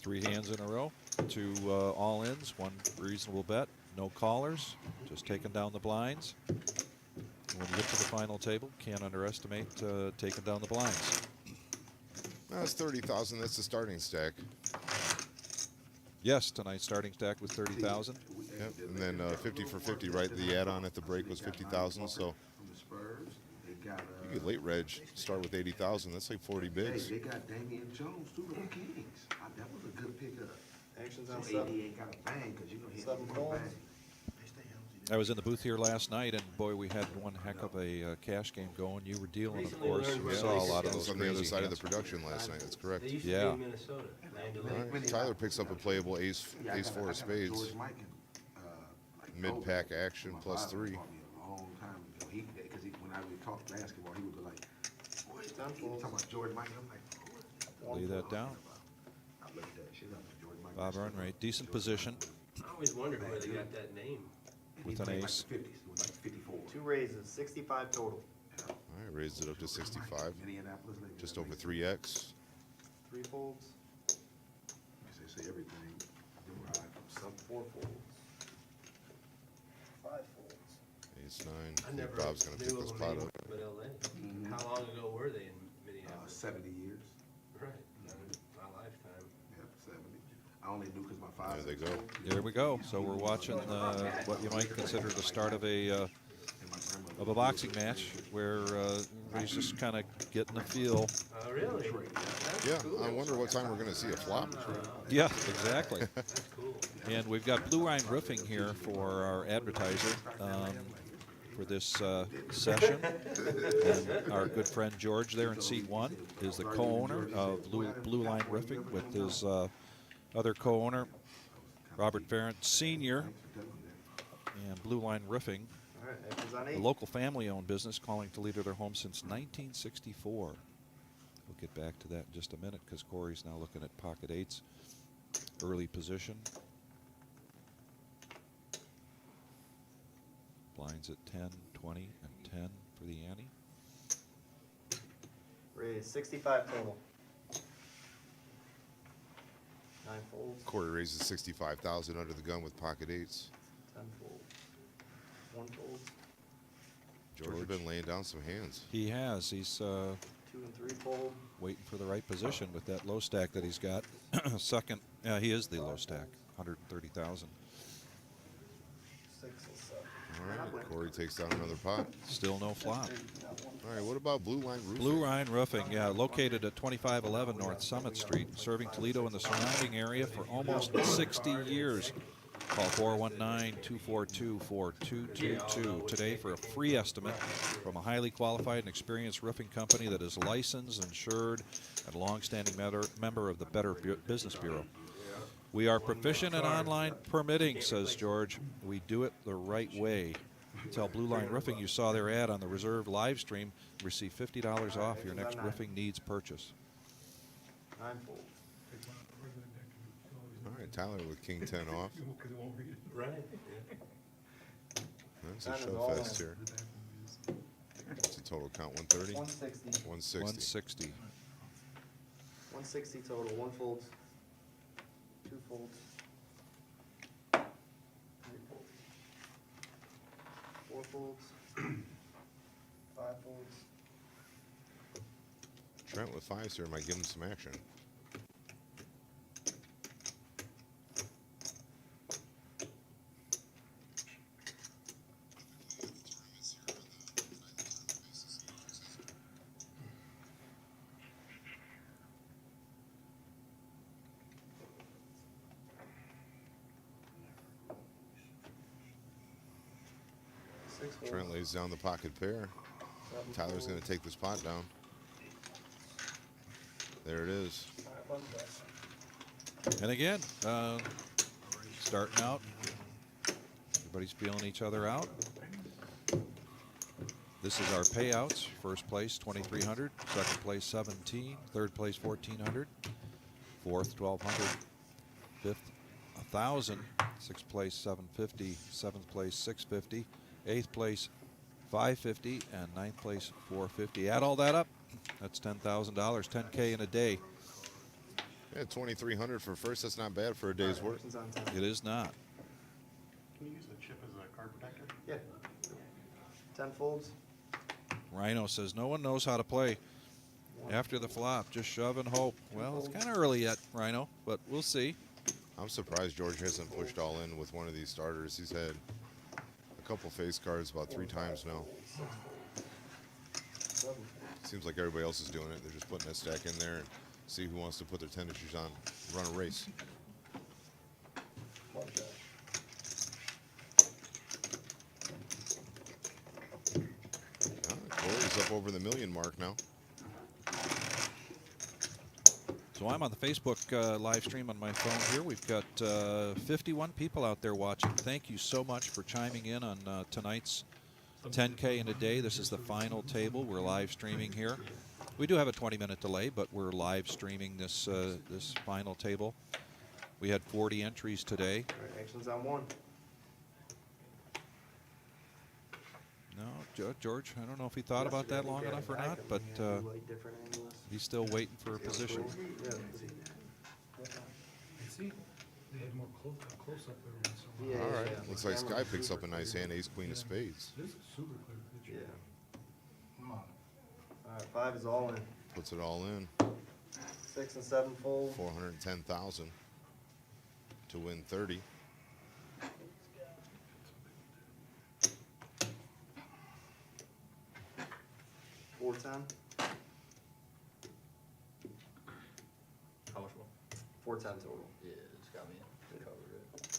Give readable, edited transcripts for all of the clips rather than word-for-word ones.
3 hands in a row, 2 all-ins, 1 reasonable bet, no callers, just taking down the blinds. When you get to the final table, can't underestimate taking down the blinds. That's 30,000. That's the starting stack. Yes, tonight's starting stack was 30,000. Yep. And then 50 for 50, right? The add-on at the break was 50,000. So you get late reg, start with 80,000. That's like 40 bigs. Hey, they got Damian Jones too, the Kings. That was a good pickup. Actions on So 7. AD ain't got a bang because you know he hit 7 one folds. bang. I was in the booth here last night, and boy, we had one heck of a cash game going. You were dealing, of course. We saw a lot of That those was on the other crazy side of hands. the production last night. That's correct. They used to Yeah. be in Minnesota. 9 to All 11. right. Tyler picks up a playable ace, Yeah, I ace got a- 4 I of got a spades. George Mikan, like, Mid-pack oh, action my plus father 3. taught me a long time ago. Because when I would talk basketball, he would be like, boy, he's talking about George Mikan. I'm like, what? Lay that down. I looked at that shit up. George Mikan. Bob Earnrate, decent position I always wondered where they got that name. with an ace. 50s, he was like 54. 2 raises, 65 total. All right, raised it up to 65. Minneapolis, like, Just over 3x. 3 folds, Because they say everything derived from something. 4 folds, 5 folds. Ace 9. I I think never Bob's going to knew pick of this them pot anywhere up. but LA. Mhm. How long ago were they in Minneapolis? 70 years. Right. My lifetime. Yep, 70. I only knew because my father. There they go. There we go. So we're watching what you might consider the start of a boxing match, where he's just kind of getting a feel. Oh, really? That's Yeah, cool. I wonder what time we're going to see a flop. Yeah, exactly. That's cool. And we've got Blue Rhine Roofing here for our advertiser for this session. And our good friend George there in seat 1 is the co-owner of Blue Line Roofing with his other co-owner, Robert Farrant Sr. And Blue Line Roofing, All right, actions on a 8. local family-owned business calling Toledo their home since 1964. We'll get back to that in just a minute because Corey's now looking at pocket 8s, early position. Blinds at 10, 20, and 10 for the ante. Raise, 65 total. 9 folds, Corey raises 65,000 under the gun with pocket 8s. 10 folds, 1 fold, George has been laying down some hands. He has. He's 2 and 3 fold, waiting for the right position with that low stack that he's got. Second, he is the low stack, 130,000. 6 and 7. All right, Corey takes down another pot. Still no flop. All right, what about Blue Line Roofing? Blue Rhine Roofing, yeah, located at 2511 North Summit Street, serving Toledo and the surrounding area for almost 60 years. Call 419-242-4222 today for a free estimate from a highly qualified and experienced roofing company that is licensed, insured, and a long-standing member of the Better Business Bureau. We are proficient in online permitting, says George. We do it the right way. Tell Blue Line Roofing you saw their ad on the Reserve live stream. Receive $50 off your next roofing needs purchase. 9 folds, All right, Tyler with King 10 off. Right. That's a That is show all fest in. here. What's the total count? 130? 160, 160. 160. 160 total, 1 folds, 2 folds, 3 folds, 4 folds, 5 folds, Trent with 5s here might give him some action. Six folds, Trent lays down the pocket pair. 7 Tyler's folds. going to take this pot down. There it is. All right, button back. And again, starting out, everybody's feeling each other out. This is our payouts. First place, 2,300. Second place, 17. Third place, 1,400. Fourth, 1,200. Fifth, 1,000. Sixth place, 750. Seventh place, 650. Eighth place, 550. And ninth place, 450. Add all that up, that's $10,000, 10K in a day. Yeah, 2,300 for first. That's not bad for a day's work. Actions on 10. It is not. Can you use the chip as a card protector? Yeah. 10 folds. Rhino says no one knows how to play after the flop. Just shove and hope. Well, it's kind of early yet, Rhino, but we'll see. I'm surprised George hasn't pushed all in with one of these starters. He's had a couple face cards about 3 times now. 7. Seems like everybody else is doing it. They're just putting a stack in there and see who wants to put their tennis shoes on, run a race. One shot. Corey's up over the million mark now. So I'm on the Facebook live stream on my phone here. We've got 51 people out there watching. Thank you so much for chiming in on tonight's 10K in a day. This is the final table. We're live streaming here. We do have a 20-minute delay, but we're live streaming this this final table. We had 40 entries today. All right, actions on 1. No, George, I don't know if he thought about that long enough or not, but Light different angles. he's still waiting for a position. Yeah. See, they had more close-up every once in a while. Yeah, All right. yeah. Looks like Camera Sky picks super up a nice clear. hand, ace, queen of spades. This is a super clear Yeah. picture. Come on. All right, 5 is all in. Puts it all in. 6 and 7 fold. 410,000 to win 30. Four 10. How much more? 410 total. Yeah, it's got me covered it.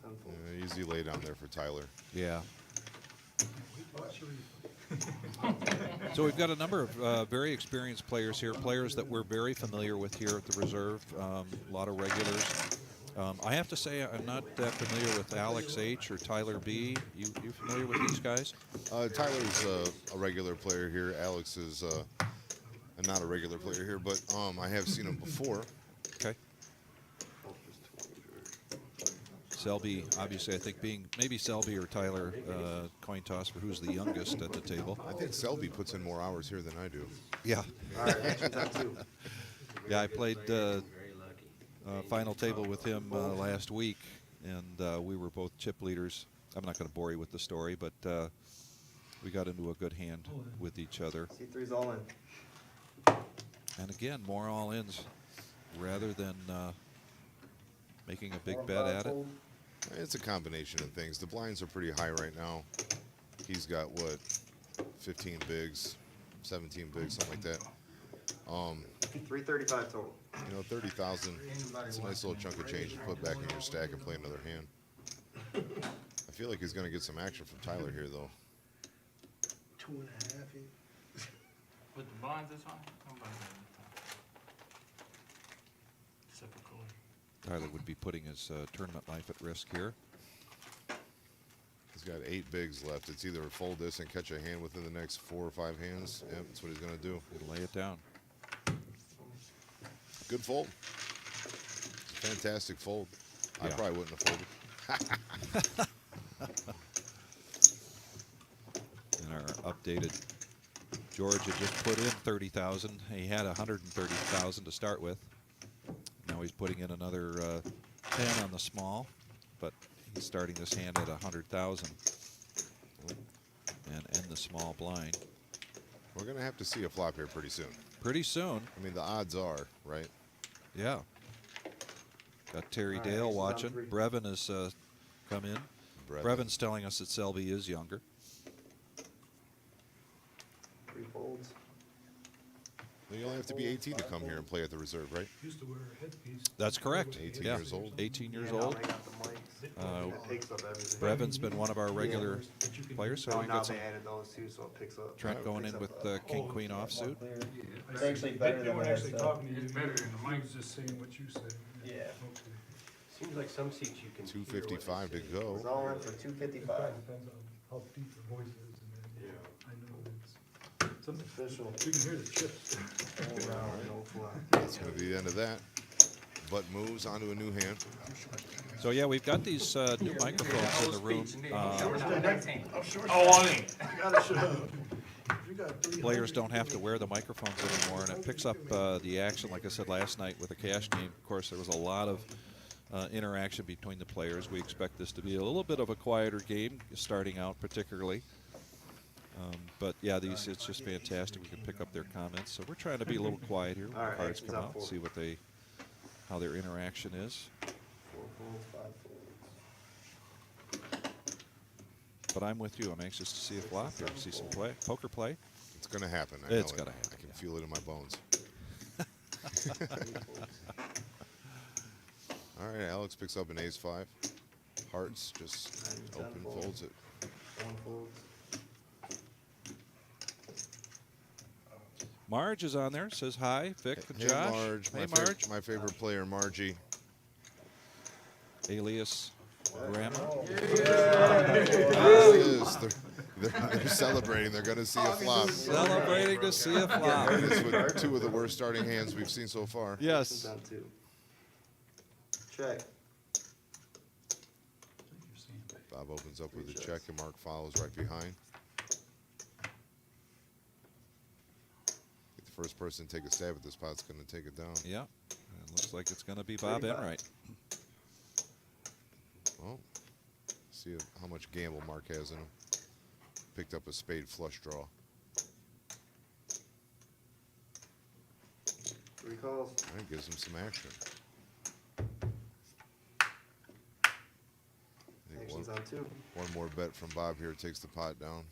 10 fold. Easy lay down there for Tyler. Yeah. So we've got a number of very experienced players here, players that we're very familiar with here at the Reserve, a lot of regulars. I have to say I'm not that familiar with Alex H. or Tyler B. You familiar with these guys? Tyler's a regular player here. Alex is not a regular player here, but I have seen him before. Okay. Selby, obviously, I think being maybe Selby or Tyler, coin toss for who's the youngest at the table. I think Selby puts in more hours here than I do. Yeah. All right, actions on 2. Yeah, I played Very lucky. final table with him last week, and we were both chip leaders. I'm not going to bore you with the story, but we got into a good hand with each other. C3's all in. And again, more all-ins rather than making a big 4 and bet 5 at it. fold. It's a combination of things. The blinds are pretty high right now. He's got, what, 15 bigs, 17 bigs, something like that. 335 total. You know, 30,000, it's a nice little chunk of change to put back in your stack and play another hand. I feel like he's going to get some action from Tyler here, though. 2.5. With the blinds this high? I'm buying that. Typical. Tyler would be putting his tournament life at risk here. He's got 8 bigs left. It's either fold this and catch a hand within the next 4 or 5 hands. Yep, that's what he's going to do. He'll lay it down. Good fold. Fantastic fold. I Yeah. probably wouldn't have folded. And our updated George had just put in 30,000. He had 130,000 to start with. Now he's putting in another 10 on the small, but he's starting this hand at 100,000 and end the small blind. We're going to have to see a flop here pretty soon. Pretty soon, I mean, the odds are, right? yeah. Got Terry All right, Dale aces on watching. 3. Brevin has come in. Brevin's telling us that Selby is younger. 3 folds. Well, you only have to be 18 to come here and play at the Reserve, right? Used to wear a headpiece. That's correct. 18 yeah. years old. 18 years Yeah, now old. they got the mics. It picks up everything. Brevin's been one of our regular players, so Oh, we've now got some they added those too, so it picks up. Trent going in with King Queen offsuit. It's actually better They than weren't the actually headset. talking to you. It's better than the He mic. was just saying what you said. Yeah. Okay. Seems like some seats you can. hear what they 255 to say. It's go. all in for It 255. depends on how deep your voice is, and then, I know it's something. Official. You can hear the chips. All round, no flop. That's going to be the end of that. Butt moves onto a new hand. So yeah, we've got these new microphones in the room. Oh, on it. players don't have to wear the microphones anymore, and it picks up the action. Like I said last night with the cash game, of course, there was a lot of interaction between the players. We expect this to be a little bit of a quieter game starting out, particularly. But yeah, it's just fantastic. We can pick up their comments. So we're trying to be a little quiet here when All the right, cards action's come on out, four. see what how their interaction is. 4 folds, 5 folds. But I'm with you. I'm anxious to see a flop here, see some poker play. It's going to happen. It's know gonna it. happen, I can yeah. feel it in my bones. 3 folds. All right, Alex picks up an ace-5. Hearts just 9, 10 open, folds. folds it. 1 folds. Marge is on there. Says hi, Vic and Hey, Josh. Marge. Hey, my Marge. my favorite player, Margie. Alias Grandma. There it is. They're celebrating. They're going to see a flop. Celebrating to see a flop. This with 2 of the worst starting hands we've seen so far. Yes. Action's on 2. Check. Bob opens up with a check, and Mark follows right behind. The first person to take a stab at this pot's going to take it down. Yeah. It looks like it's going to be Bob 35. Enright. Well, see how much gamble Mark has in him. Picked up a spade flush draw. 3 calls. All right, gives him some action. I think Action's on 2. one more bet from Bob here takes the pot down.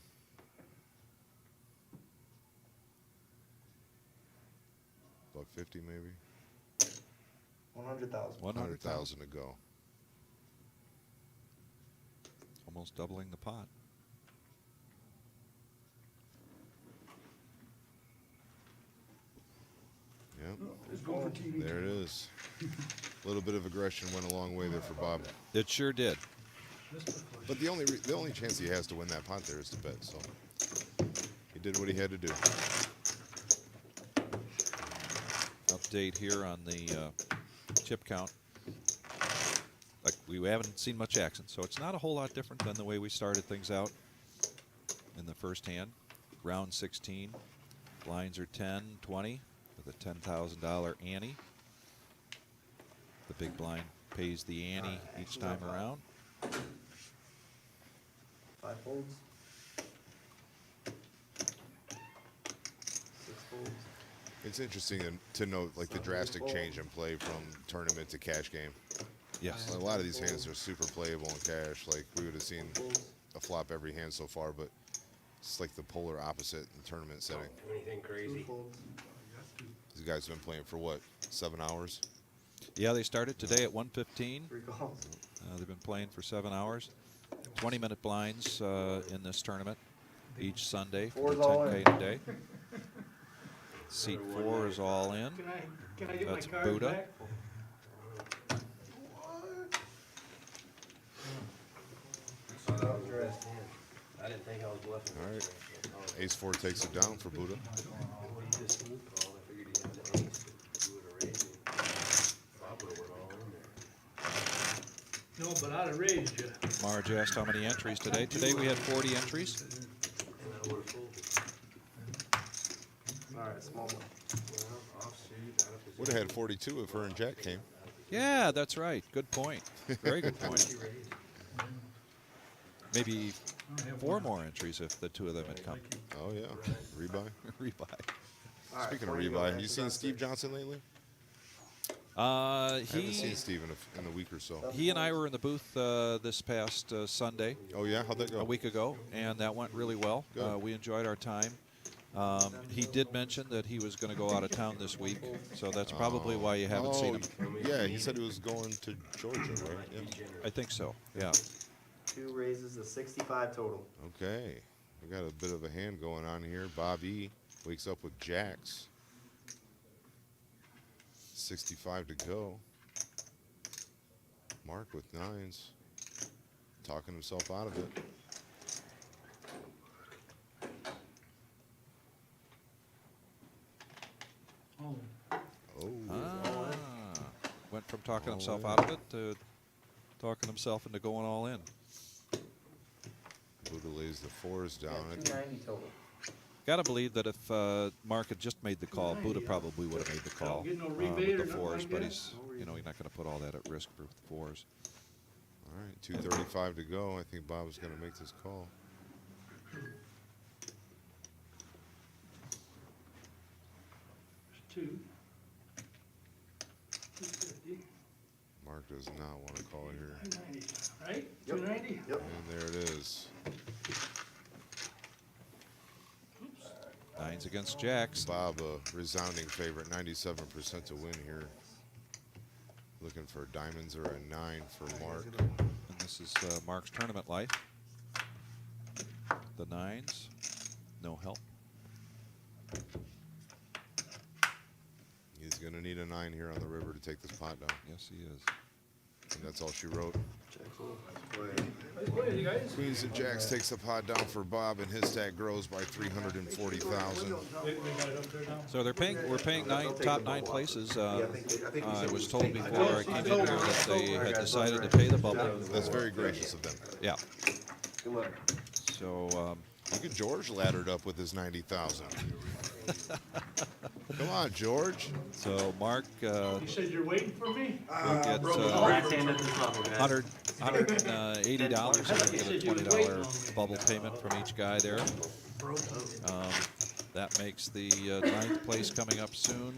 About 50 maybe. 100,000. 100,000 to go. Almost doubling the pot. Yep. There it is. A little bit of aggression went a long way there for Bob. It sure did. But the only chance he has to win that pot there is to bet. So he did what he had to do. Update here on the chip count. Like we haven't seen much action, so it's not a whole lot different than the way we started things out in the first hand. Round 16. Blinds are 10, 20 with a $10,000 ante. The big blind pays the ante each time around. 5 folds. 6 folds. It's interesting to note like the drastic change in play from tournament to cash game. Yes. A lot of these hands are super playable in cash. Like we would have seen a flop every hand so far, but it's like the polar opposite in tournament setting. Do anything 2 crazy. folds. These guys have been playing for what, 7 hours? Yeah, they started today at 1:15. 3 calls. They've been playing for 7 hours. 20-minute blinds in this tournament each Sunday for the Four's all 10K a day. Seat 4 is all in. Can I get That's my card Buddha. back? That was dressed in. I didn't think I was bluffing. All right. Ace-4 takes it down for Buddha. Well, he just smooth called. I figured he had the ace. He would have raised it. Bob would have went all in there. No, but I'd have raised you. Marge asked how many entries today. Today we had 40 entries. And I would have folded. Alright, small one. Well, offsuit, out of position. Would have had 42 if her and Jack came. Yeah, that's right. Good point. Very good point. He raised. Maybe 4 more entries if the 2 of them had come. Oh, yeah. Rebuy. Rebuy. Alright, Speaking of 20 rebuy, have you actions seen on Steve 6. Johnson lately? I haven't seen He Steve in a week or so. and I were in the booth this past Sunday, Oh, yeah? How'd that go? a week ago, and that went really well. Good. We enjoyed our time. He did mention that he was going to go out of town this week, so that's probably why you haven't seen him. Yeah, he said he was going to Georgia, right? Yeah. I think so, yeah. 2 raises to 65 total. Okay. We got a bit of a hand going on here. Bob E. wakes up with jacks. 65 to go. Mark with 9s. Talking himself out of it. Oh, Oh. Went from talking All himself in. out of it to talking himself into going all in. Buddha lays the 4s down. Yeah, 290 total. Got to believe that if Mark had just made the call, Buddha probably would have made the call Don't get no with rebate the or nothing fours, like but that? he's, you know, he's not going to put all that at risk for fours. All right, 2:35 to go. I think Bob's going to make this call. Two. 250. Mark does not want to call here. 290, right? Yep. 290? Yep. And there it is. Nines against jacks. Bob, a resounding favorite, 97% to win here. Looking for diamonds or a 9 for Mark. And this is Mark's tournament life. The nines, no help. He's going to need a 9 here on the river to take this pot down. Yes, he is. And that's all she wrote. Nice play, you guys. Queens and Jacks takes the pot down for Bob, and his stack grows by 340,000. They got it up there now? So they're paying. We're paying top nine places. I think he I said was we told paid- before I came in here that they had decided to pay the bubble. That's very gracious of them. Yeah. Good luck. So Look at George laddered up with his 90,000. Come on, George. so Mark You said you're waiting for me? will get Last hand at this level, guys. $180. He'll get a $20 bubble payment from each guy there. That makes the ninth place coming up soon.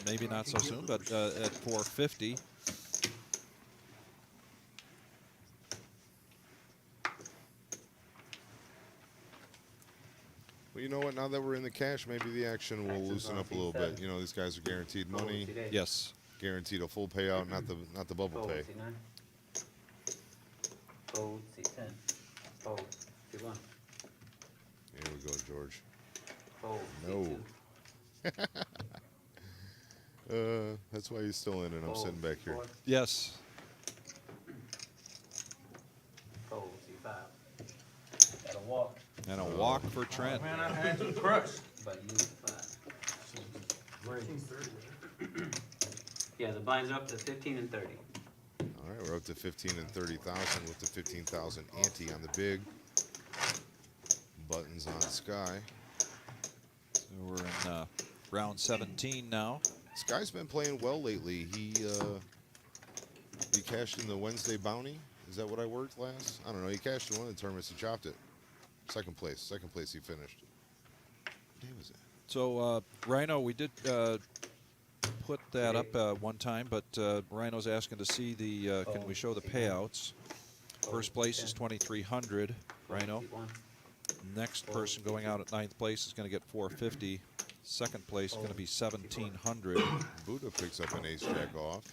Maybe not so soon, but at 450. Well, you know what? Now that we're in the cash, maybe the action will loosen up a little bit. You know, these guys are guaranteed money, Yes. guaranteed a full payout, not the bubble Fold, pay. C9. Fold, C10. Fold, C1. Here we go, George. Fold, No. C2. That's why he's still in, and I'm Fold, sitting back here. C4. Yes. Fold, C5. Got a walk, And a walk for Trent. Man, I had you crushed. but you 5. Yeah, the blinds are up to 15 and 30. All right, we're up to 15 and 30,000 with the 15,000 ante on the big. Buttons on Sky. So we're in round 17 now. Sky's been playing well lately. He cashed in the Wednesday bounty. Is that what I worked last? I don't know. He cashed in one of the tournaments. He chopped it. Second place. Second place he finished. What day was that? So Rhino, we did put that up one time, but Rhino's asking to see the. Can we show the payouts? First place is 2,300. Rhino. C1. Next person going out at ninth place is going to get 450. Second place is going to be 1,700. Buddha picks up an ace jack off.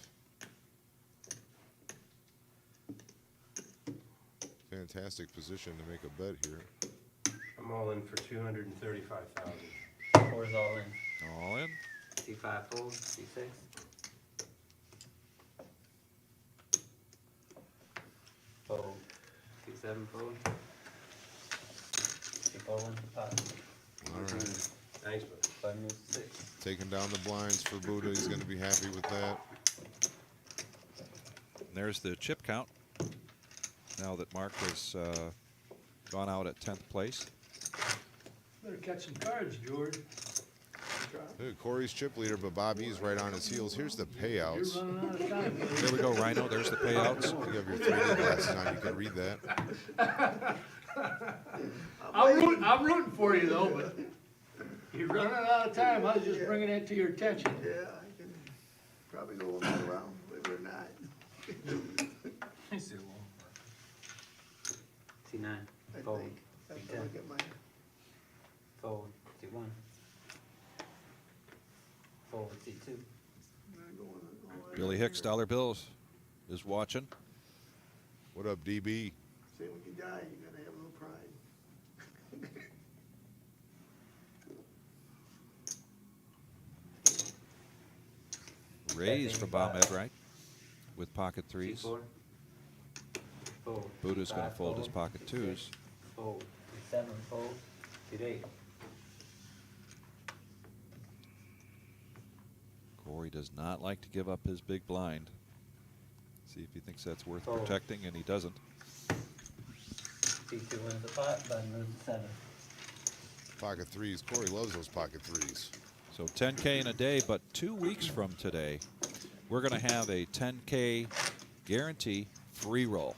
Fantastic position to make a bet here. I'm all in for 235,000. Four's all in. All in. C5 fold, C6. Fold, C7 fold. C4 wins the pot. All right. Thanks, bud. 5 moves to 6. Taking down the blinds for Buddha. He's going to be happy with that. And there's the chip count. Now that Mark has gone out at 10th place. Better catch some cards, George. Look, Corey's chip leader, but Bobby's right on his heels. Here's the You're payouts. running out of time. There we go, Rhino. There's the payouts. You have your 3D glasses on. You can read that. I'm rooting for you though, but you're running out of time. I was just bringing that to your attention. Yeah, I can probably go another round, believe it or not. He said, well, C9. I Fold. think. Have to C10. look at my, Fold, C1. Fold, C2. I'm going Billy Hicks, dollar bills, is watching. What up, DB? Say when you die, you're gonna have no pride. Raise for Bob Edright with pocket threes. C4. Fold. Buddha's going to C5 fold his pocket twos. Fold. C7 fold. C8. Corey does not like to give up his big blind. See if he thinks that's worth Fold. protecting, and he doesn't. C2 wins the pot. Button moves to 7. Pocket threes. Corey loves those pocket threes. So 10K in a day, but 2 weeks from today, we're going to have a 10K guarantee free roll.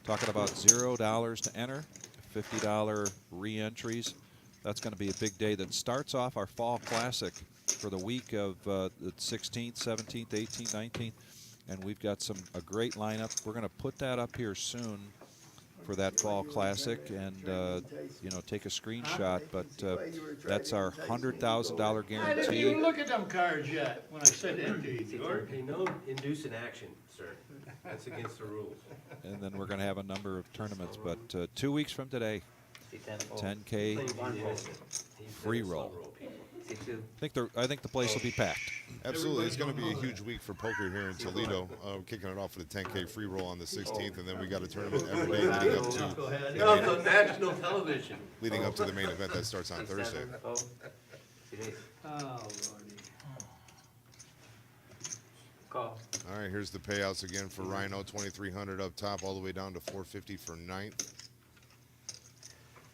Talking about $0 to enter, $50 re-entries. That's going to be a big day that starts off our Fall Classic for the week of the 16th, 17th, 18th, 19th. And we've got a great lineup. We're going to put that up here soon for that Fall Classic and, take a screenshot. But that's our $100,000 I didn't guarantee. even look at them cards yet when I said that to you, George. Hey, no inducing action, sir. That's against the rules. And then we're going to have a number of tournaments. But 2 weeks from today, See 10 fold. 10K. Claims he's innocent. He's Free innocent roll. people. See 2. I think the place will be packed. Absolutely. It's going to be a huge week for poker here in Toledo. Kicking it off with a 10K free roll on the 16th, and then we got a tournament every day No, it's on national television. leading up to the main event that starts on Thursday. 7 fold. See 8. Oh, Lordy. Call. All right, here's the payouts again for Rhino. 2,300 up top, all the way down to 450 for ninth.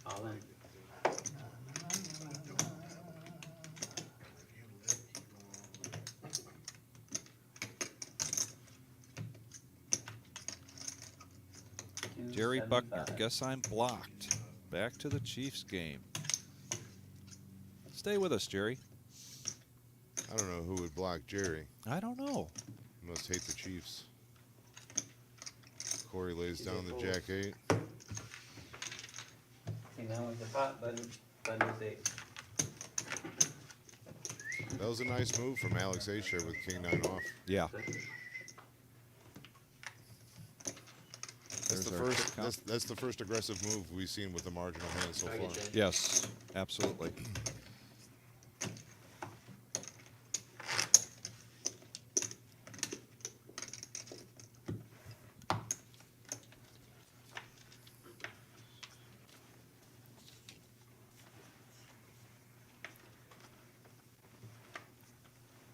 All in. Jerry 275. Buckner, guess I'm blocked. Back to the Chiefs game. Stay with us, Jerry. I don't know who would block Jerry. I don't know. He must hate the Chiefs. Corey lays down the jack 8. See now with the pot button. Button is 8. That was a nice move from Alex Asher with King 9 off. Yeah. That's the There's our first. kick count. That's the first aggressive move we've seen with the marginal hand so I far. get you. Yes, absolutely.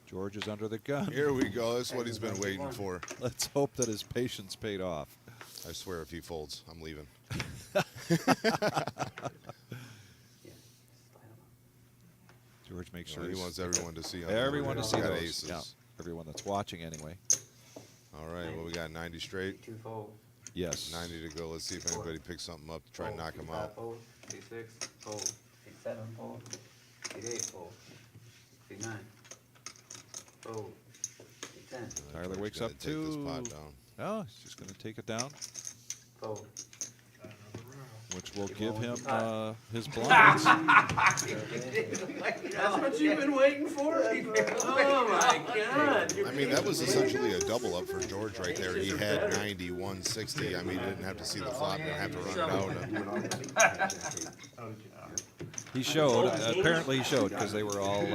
George is under the gun. Here we go. That's what he's been waiting for. Let's hope that his patience paid off. I swear, if he folds, I'm leaving. George makes sure He he's- wants everyone to see. how everyone to he's see got those. aces. Yeah, everyone that's watching anyway. All right. Well, we got 90 straight. 2 fold. Yes. 90 to go. Let's see if anybody picks something up to try and Fold. knock See him 5 out. Fold. See 6 fold. See 7 fold. See 8 fold. See 9 fold. See 10 Tyler George wakes gotta up take this too. pot down. Oh, he's just going to take it down, fold. which will You give roll him with the pot. his blinds. That's what you've been waiting for? Oh, my God. I mean, that was essentially a double up for George right there. He had 90, 160. I mean, he didn't have to see the flop, didn't have to run it out. He showed. Apparently, he showed because they were all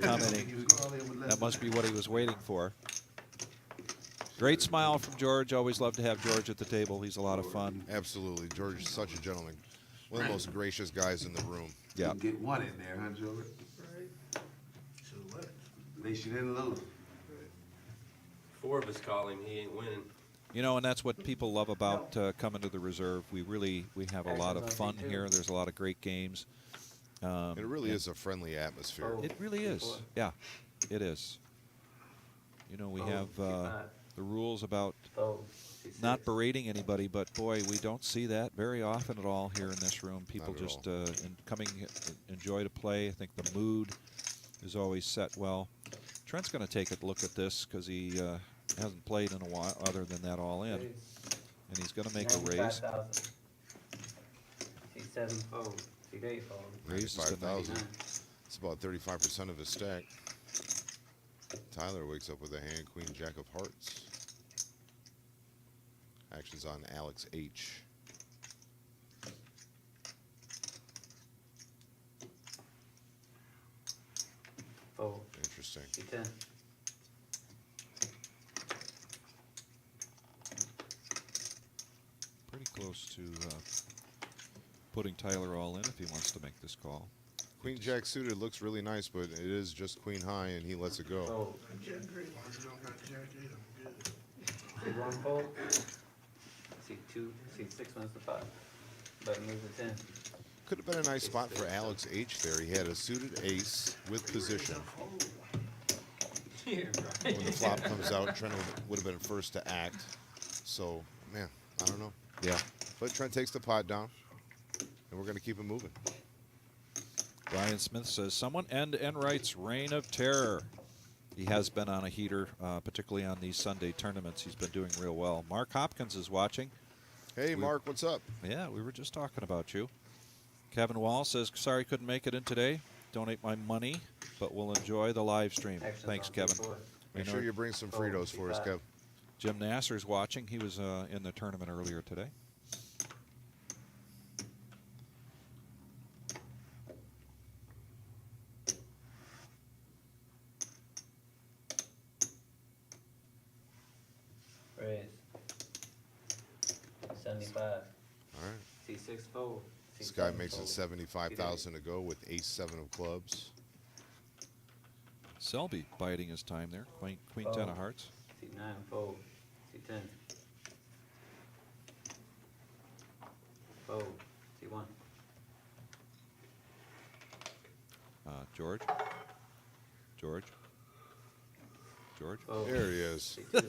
commenting. That must be what he was waiting for. Great smile from George. Always love to have George at the table. He's a lot of fun. Absolutely. George is such a gentleman. One of the most gracious guys in the room. Yeah. Get one in there, huh, George? At least you didn't lose. 4 of us call him, he ain't winning. You know, and that's what people love about coming to the reserve. We have a lot of fun here. There's a lot of great games. It really is a friendly atmosphere. It really is. Yeah, it is. You know, we have the rules about Fold. See 6. not berating anybody, but boy, we don't see that very often at all here in this room. People Not at just all. enjoy to play. I think the mood is always set well. Trent's going to take a look at this because he hasn't played in a while other than that all in. And he's going to make a raise. 95,000. See 7 fold. See 8 fold. Raises to 95,000. 90. It's about 35% of his stack. Tyler wakes up with a hand, Queen Jack of Hearts. Action's on Alex H. Fold. Interesting. See 10. Pretty close to putting Tyler all in if he wants to make this call. Queen Jack suited looks really nice, but it is just Queen High, and he lets it go. Fold. See 1 fold. See 2. See 6 wins the pot. Button moves to 10. Could have been a nice spot for Alex H there. He had a suited ace with position. Yeah, When the flop comes out, Trent would have been first to act. So, man, I don't know. Yeah. But Trent takes the pot down, and we're going to keep it moving. Brian Smith says, someone end Enright's reign of terror. He has been on a heater, particularly on these Sunday tournaments. He's been doing real well. Mark Hopkins is watching. Hey, Mark, what's up? Yeah, we were just talking about you. Kevin Wall says, sorry couldn't make it in today. Donate my money, but we'll enjoy the live stream. Actions Thanks, on Kevin. 3-4. Make know- sure you bring some Fritos for us, Kev. Jim Nasser's watching. He was in the tournament earlier today. Raise. 75. All right. C6 fold. This guy C7 makes it fold. 75,000 to go with ace-7 of clubs. Selby biding his time there. Queen 10 of hearts. C9 fold. C10. Fold. C1. George. Fold. There he is. C2.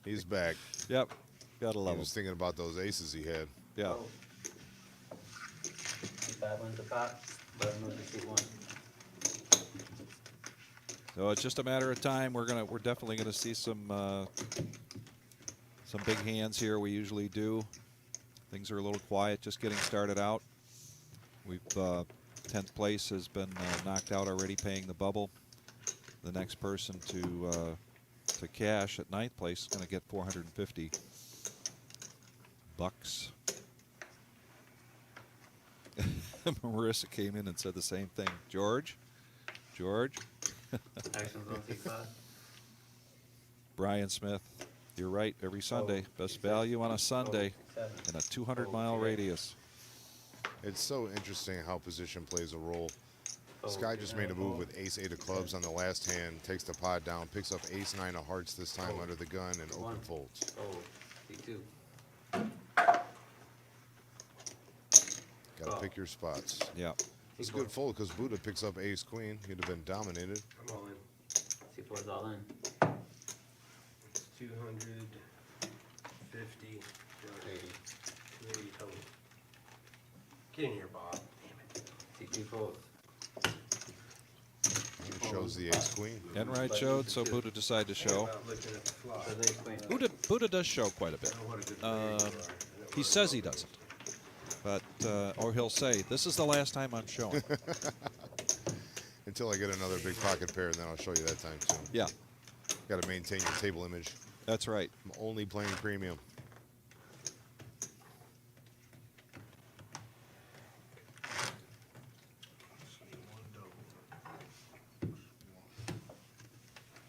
He's back. Yep. Gotta He love him. was thinking about those aces he had. Yeah. Fold. C5 wins the pot. Button moves to C1. So it's just a matter of time. We're definitely gonna see some big hands here. We usually do. Things are a little quiet, just getting started out. We've 10th place has been knocked out already, paying the bubble. The next person to cash at 9th place is going to get 450 bucks. Marissa came in and said the same thing. George. Actions on C5. Brian Smith, you're right. Every Sunday, best value on a Sunday in a 200-mile radius. It's so interesting how position plays a role. This Fold. guy just made a move Fold. with ace-8 of clubs on the last hand, takes the pot down, picks up ace-9 of hearts this time Fold. under the gun, and open One. folds. Fold. C2. Got to Call. pick your spots. Yeah. It's a good fold because Buddha picks up ace-queen. He'd have been dominated. I'm all in. C4 is all in. 250, 280 total. Get in here, Bob. Damn it. C2 folds. It shows the ace-queen. Enright showed, so Buddha decided to show. About looking at the flop. So they queen. Buddha does show quite a bit. Oh, what a good player you are. He says he doesn't. But, or he'll say, this is the last time I'm showing. Until I get another big pocket pair, and then I'll show you that time soon. Yeah, Got to maintain your table image. that's right. I'm only playing premium.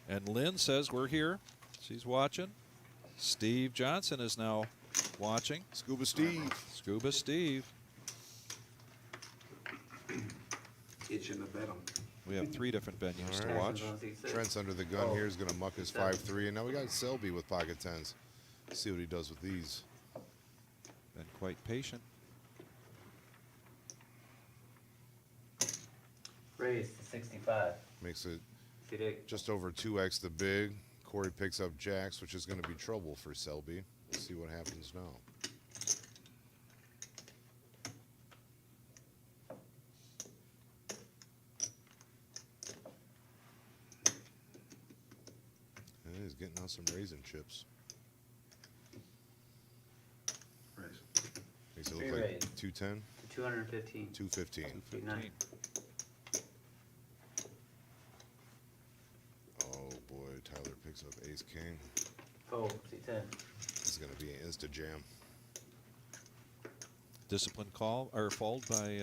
And Lynn says we're here. She's watching. Steve Johnson is now watching. Scuba Steve. Scuba Steve. Itching to bet 'em. We have 3 different venues to All right. watch. Actions on C6. Trent's under the gun Oh. here. He's going to muck his 5-3. And now we got Selby with pocket 10s. See what he does with these. Been quite patient. Raise to 65. Makes it C8. just over 2x the big. Corey picks up jacks, which is going to be trouble for Selby. We'll see what happens now. And he's getting out some raisin chips. Raise. Makes it Three look like raise. 210, 215. 215. C9. Oh boy, Tyler picks up ace king. Fold. C10. This is going to be an insta jam. Discipline call or fold by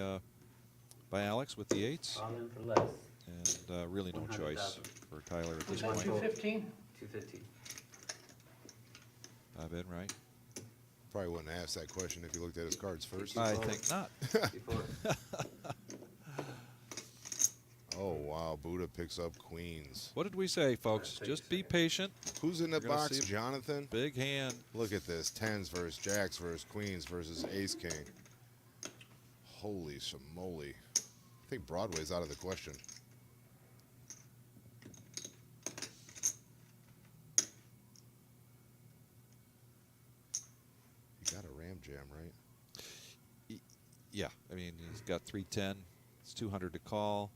Alex with the 8s. All in for less. And really no choice 100,000. for Tyler at this One point. fold. 215? 250. I've been right. Probably wouldn't ask that question if you looked at his cards first. I think not. C4. Oh wow, Buddha picks up queens. What did we say, folks? Just be patient. Who's in the You're gonna box? see- Jonathan? Big hand. Look at this. 10s versus jacks versus queens versus ace king. Holy smoly. I think Broadway's out of the question. You got a Ram Jam, right? Yeah, I mean, he's got 310. It's 200 to call.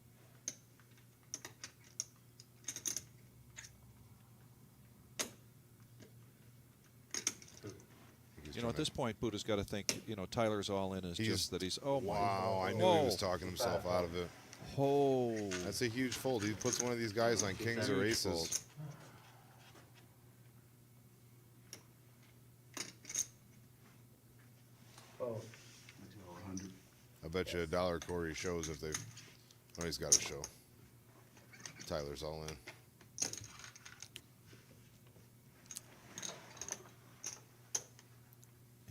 You know, at this point, Buddha's got to think, you know, Tyler's all in is just that he's, oh, my. Wow, I knew he was talking himself out of it. Oh. That's a huge fold. He puts one of these guys on kings or Huge aces. fold. Fold. I bet you $1 Corey shows if they. Oh, he's got to show. Tyler's all in.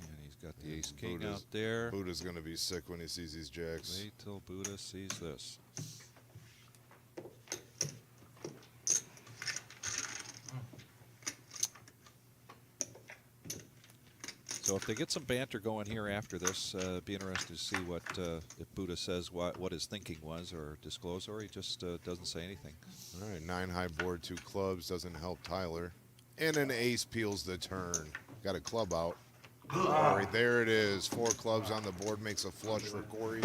And he's got the ace king out there. Buddha's going to be sick when he sees these jacks. Wait till Buddha sees this. So if they get some banter going here after this, be interested to see what if Buddha says what his thinking was or disclose, or he just doesn't say anything. All right, 9 high board, 2 clubs doesn't help Tyler, and an ace peels the turn. Got a club out. Corey, there it is. 4 clubs on the board makes a flush for Corey,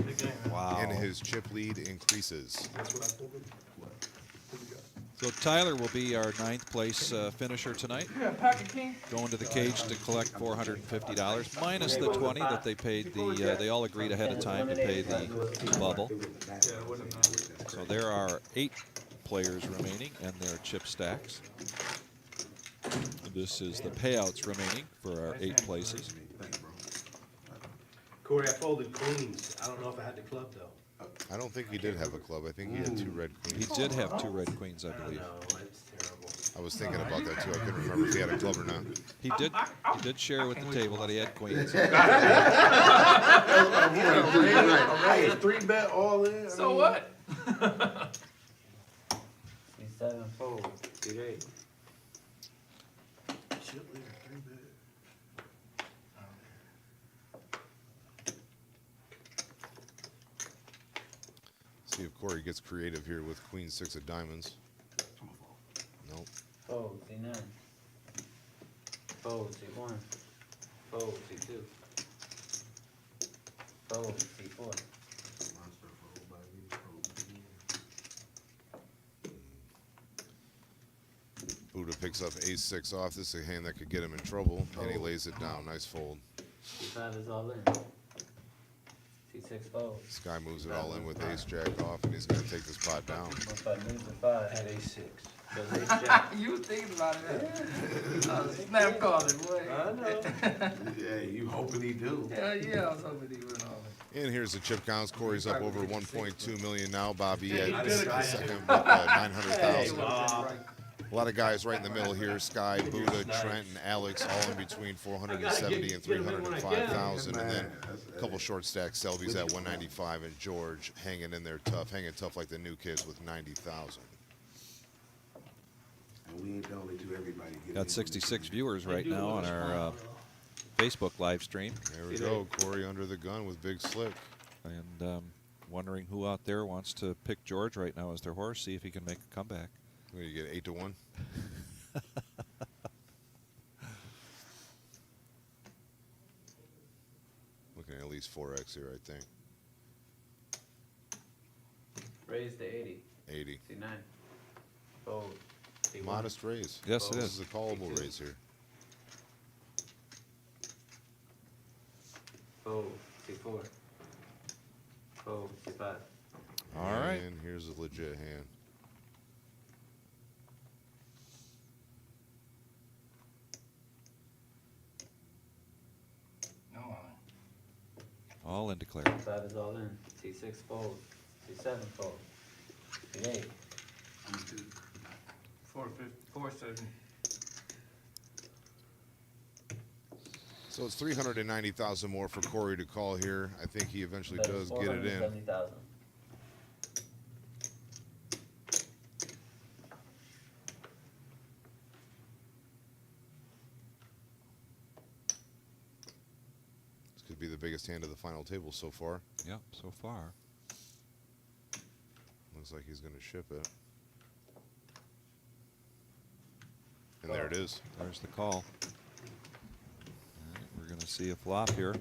Wow. and his chip lead increases. That's what I told him. What do you got? So Tyler will be our 9th place finisher tonight. Going to the cage to collect $450 minus the 20 that they paid. They all agreed ahead of time to pay the bubble. So there are 8 players remaining and their chip stacks. This is the payouts remaining for our 8 places. Corey, I folded queens. I don't know if I had the club though. I don't think he did have a club. I think he had 2 red He queens. did have 2 red queens, I believe. No, it's terrible. I was thinking about that too. I couldn't remember if he had a club or not. He did share with the table that he had queens. Hey, 3-bet all in. So what? C7 fold. C8. Chip leader, 3-bet. See if Corey gets creative here with queen 6 of diamonds. Nope. Fold. C9. Fold. C1. Fold. C2. Fold. C4. Buddha picks up ace 6 off. This is a hand that could get him in trouble, and he lays it down. Nice fold. C5 is all in. C6 fold. This guy moves it all in with ace jack off, and he's going to take this pot down. If I move to 5, At A6. goes ace jack. You was thinking about it, snap calling, boy. I know. Yeah, you hoping he do. Hell yeah, I was hoping he went on it. And here's the chip counts. Corey's up over 1.2 million now. Bobby at I did it. second with 900,000. Bob. A lot of guys right in the middle here. Sky, Buddha, Trent, and Alex all in between 470 and 305,000. And then a couple short stack Selby's at 195, and George hanging in there tough, hanging tough like the new kids with 90,000. And we ain't the only two. Everybody get Got 66 viewers right now on our Facebook live stream. There we go. Corey under the gun with Big Slick. And wondering who out there wants to pick George right now as their horse, see if he can make a comeback. What do you get, 8 to 1? Looking at least 4x here, I think. Raise to 80. 80. C9. Fold. C1. Modest raise. Yes, it This is. is a callable raise here. Fold. C4. Fold. C5. All right. And here's a legit hand. No, All in declare. C5 is all in. C6 fold. C7 fold. C8. 470. So it's 390,000 more for Corey to call here. I think he eventually does get it in. 470,000. This could be the biggest hand of the final table so far. Yep, so far. Looks like he's going to ship it. And there it is. There's the call. All right, we're going to see a flop here.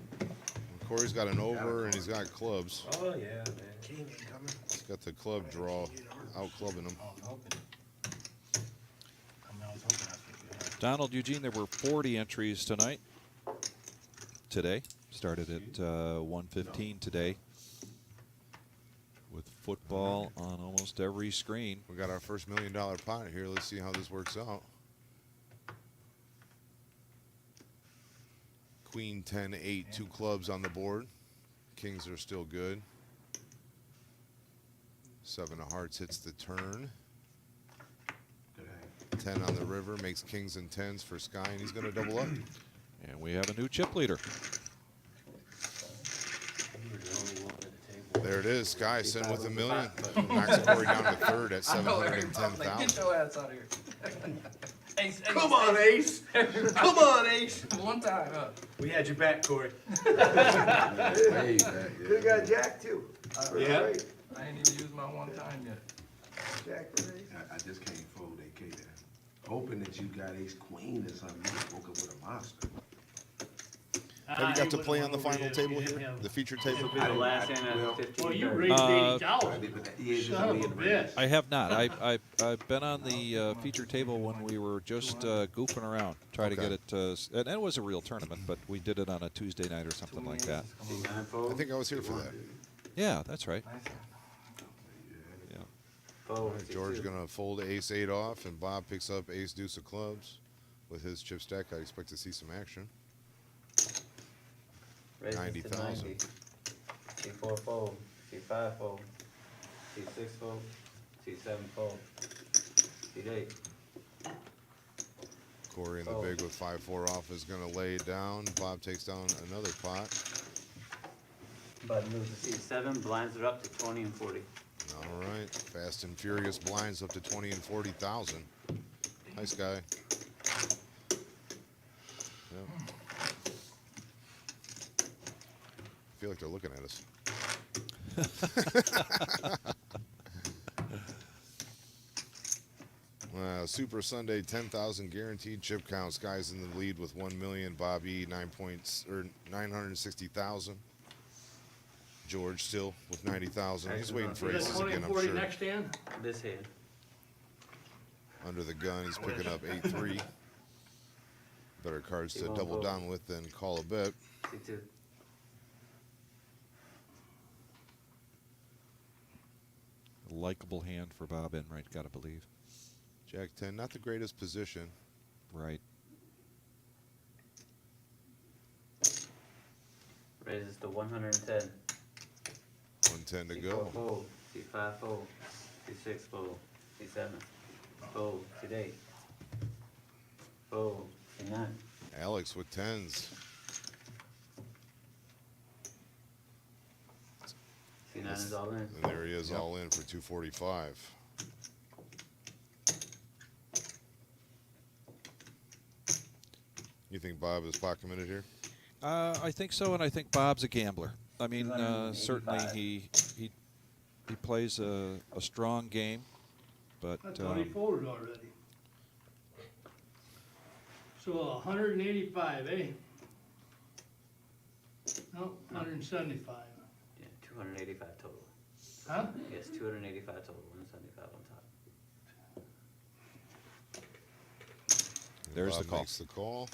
Corey's got an over and he's got clubs. Oh, yeah, man. King ain't coming. He's got the club draw out clubbing him. Oh, I'm hoping. I was hoping I'd pick it up. Donald Eugene, there were 40 entries tonight. Today. Started at 1:15 today. With football on almost every screen. We got our first $1 million pot here. Let's see how this works out. Queen 10, 8, 2 clubs on the board. Kings are still good. 7 of hearts hits the turn. Good hand. 10 on the river makes kings and 10s for Sky, and he's going to double up. And we have a new chip leader. You were the only one at the table. There it is. Sky sitting with $1 million. Knocks Corey down to third at I know everybody, like, 710,000. get your ass out of here. Ace, Come on, Ace. Come on, Ace. One time, huh? We had your back, Corey. Way back, Could've got Jack too. Yeah. Right. I ain't even used my one time yet. Jack for Ace. I just can't fold AK there. Hoping that you got Ace Queen or something. You woke up with a monster. Have you got to play on the final table here? The feature table? The last hand well, at 15. Well, you 30. raised Uh, 80,000. But he is just Son of a mid range. bitch. I have not. I've been on the feature table when we were just goofing around, trying to Okay. get it. And it was a real tournament, but we did it on a Tuesday night or something like that. Nine fold. I think I was here for that. Yeah, that's right. Yeah. Fold. George going to fold ace 8 off, and Bob picks up ace deuce of clubs. With his chip stack, I expect to see some action. Raises to 90,000. 90. C4 fold. C5 fold. C6 fold. C7 fold. C8. Corey in the Oh. big with 5-4 off is going to lay it down. Bob takes down another pot. Button moves to C7. Blinds it up to 20 and 40. All right, fast and furious blinds up to 20 and 40,000. Nice guy. Yep. I feel like they're looking at us. Super Sunday, 10,000 guaranteed chip counts. Guys in the lead with 1 million. Bobby 960,000. George still with 90,000. He's waiting for You got aces 20 again, and I'm 40 sure. next hand? This hand. Under the gun, he's picking up 8-3. Better cards to He won't double fold. down with than call a bet. C2. Likeable hand for Bob Enright, gotta believe. Jack 10, not the greatest position. Right. Raises to 110. 110 to C4 go. fold. C5 fold. C6 fold. C7 fold. C8 fold. C9. Alex with 10s. C9 is all in. And there he is, Yep. all in for 245. You think Bob is pot committed here? I think so, and I think Bob's a gambler. I mean, certainly 285. he plays a strong game, but I thought he folded already. So 185, eh? No, 175. Yeah, 285 total. Huh? Yes, 285 total. 175 on top. there's Bob the call. Makes the call.